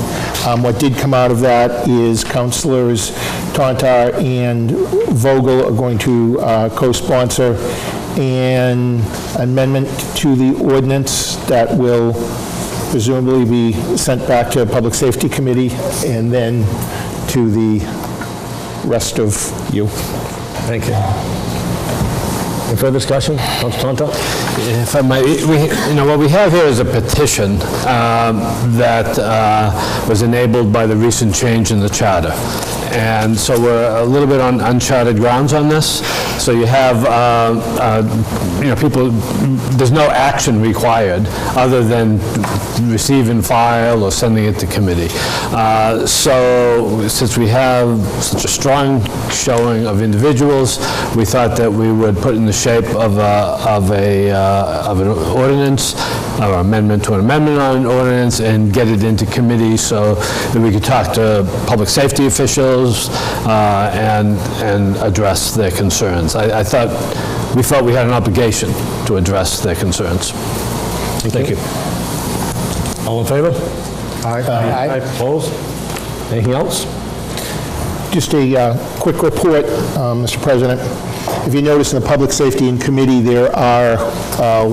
What did come out of that is Councilors Tontar and Vogel are going to co-sponsor an amendment to the ordinance that will presumably be sent back to Public Safety Committee and then to the rest of you. Thank you. Any further discussion? Councilor Tonto? If I might, what we have here is a petition that was enabled by the recent change in the charter. And so we're a little bit on uncharted grounds on this. So you have, people, there's no action required other than receive and file or sending it to committee. So since we have such a strong showing of individuals, we thought that we would put in the shape of an ordinance, or amendment to an amendment on an ordinance, and get it into committee so that we could talk to public safety officials and address their concerns. We felt we had an obligation to address their concerns. Thank you. All in favor? Aye. Opposed? Anything else? Just a quick report, Mr. President. If you notice in the Public Safety and Committee, there are 4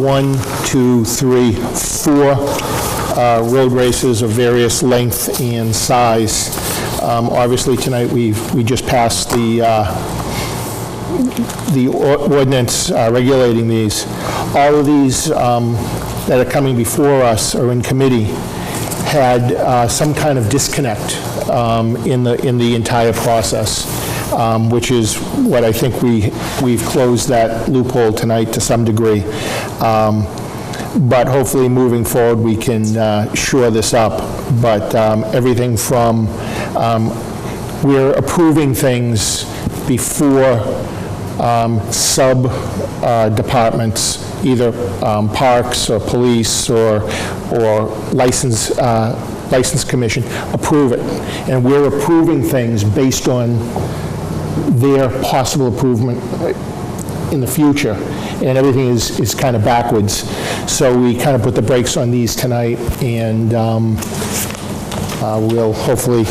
road races of various length and size. Obviously, tonight we just passed the ordinance regulating these. All of these that are coming before us or in committee had some kind of disconnect in the entire process, which is what I think we've closed that loophole tonight to some degree. But hopefully moving forward we can shore this up. But everything from we're approving things before sub-departments, either parks or police or license commission, approve it. And we're approving things based on their possible improvement in the future. And everything is kind of backwards. So we kind of put the brakes on these tonight, and we'll hopefully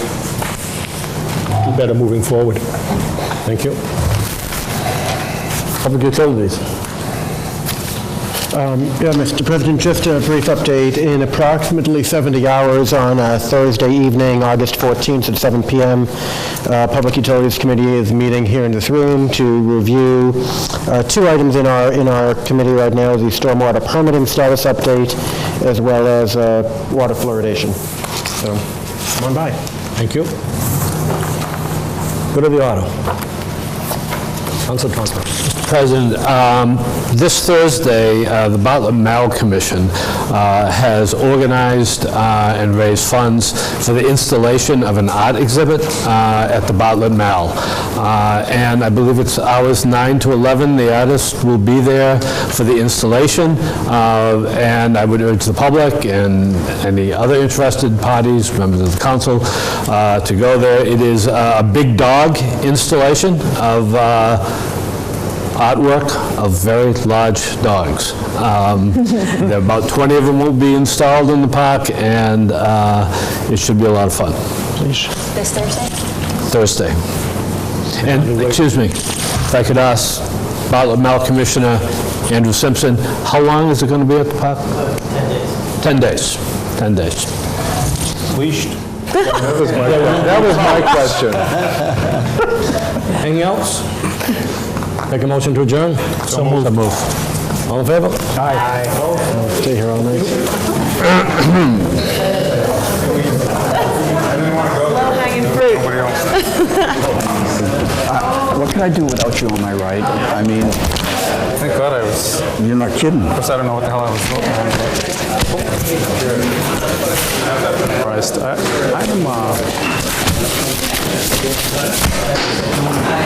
do better moving forward. Thank you. Public utilities. Yeah, Mr. President, just a brief update. In approximately 70 hours on Thursday evening, August 14th at 7 p.m., Public Utilities Committee is meeting here in this room to review 2 items in our committee right now, the stormwater permitting status update, as well as water fluoridation. So, come on by. Thank you. Go to the auto. Councilor Thompson. Mr. President, this Thursday, the Bartlett Mall Commission has organized and raised funds for the installation of an art exhibit at the Bartlett Mall. And I believe it's hours 9 to 11. The artist will be there for the installation. And I would urge the public and any other interested parties, members of the council, to go there. It is a big dog installation of artwork of very large dogs. There are about 20 of them will be installed in the park, and it should be a lot of fun. This Thursday? Thursday. And, excuse me, if I could ask Bartlett Mall Commissioner Andrew Simpson, how long is it going to be at the park? 10 days. 10 days. 10 days. Leashed. That was my question. Anything else? Make a motion to adjourn? So moved. All in favor? Aye. I'll stay here all night. Low-hanging fruit. What can I do without you on my right? I mean... Thank God I was... You're not kidding. Of course, I don't know what the hell I was voting on, but... I'm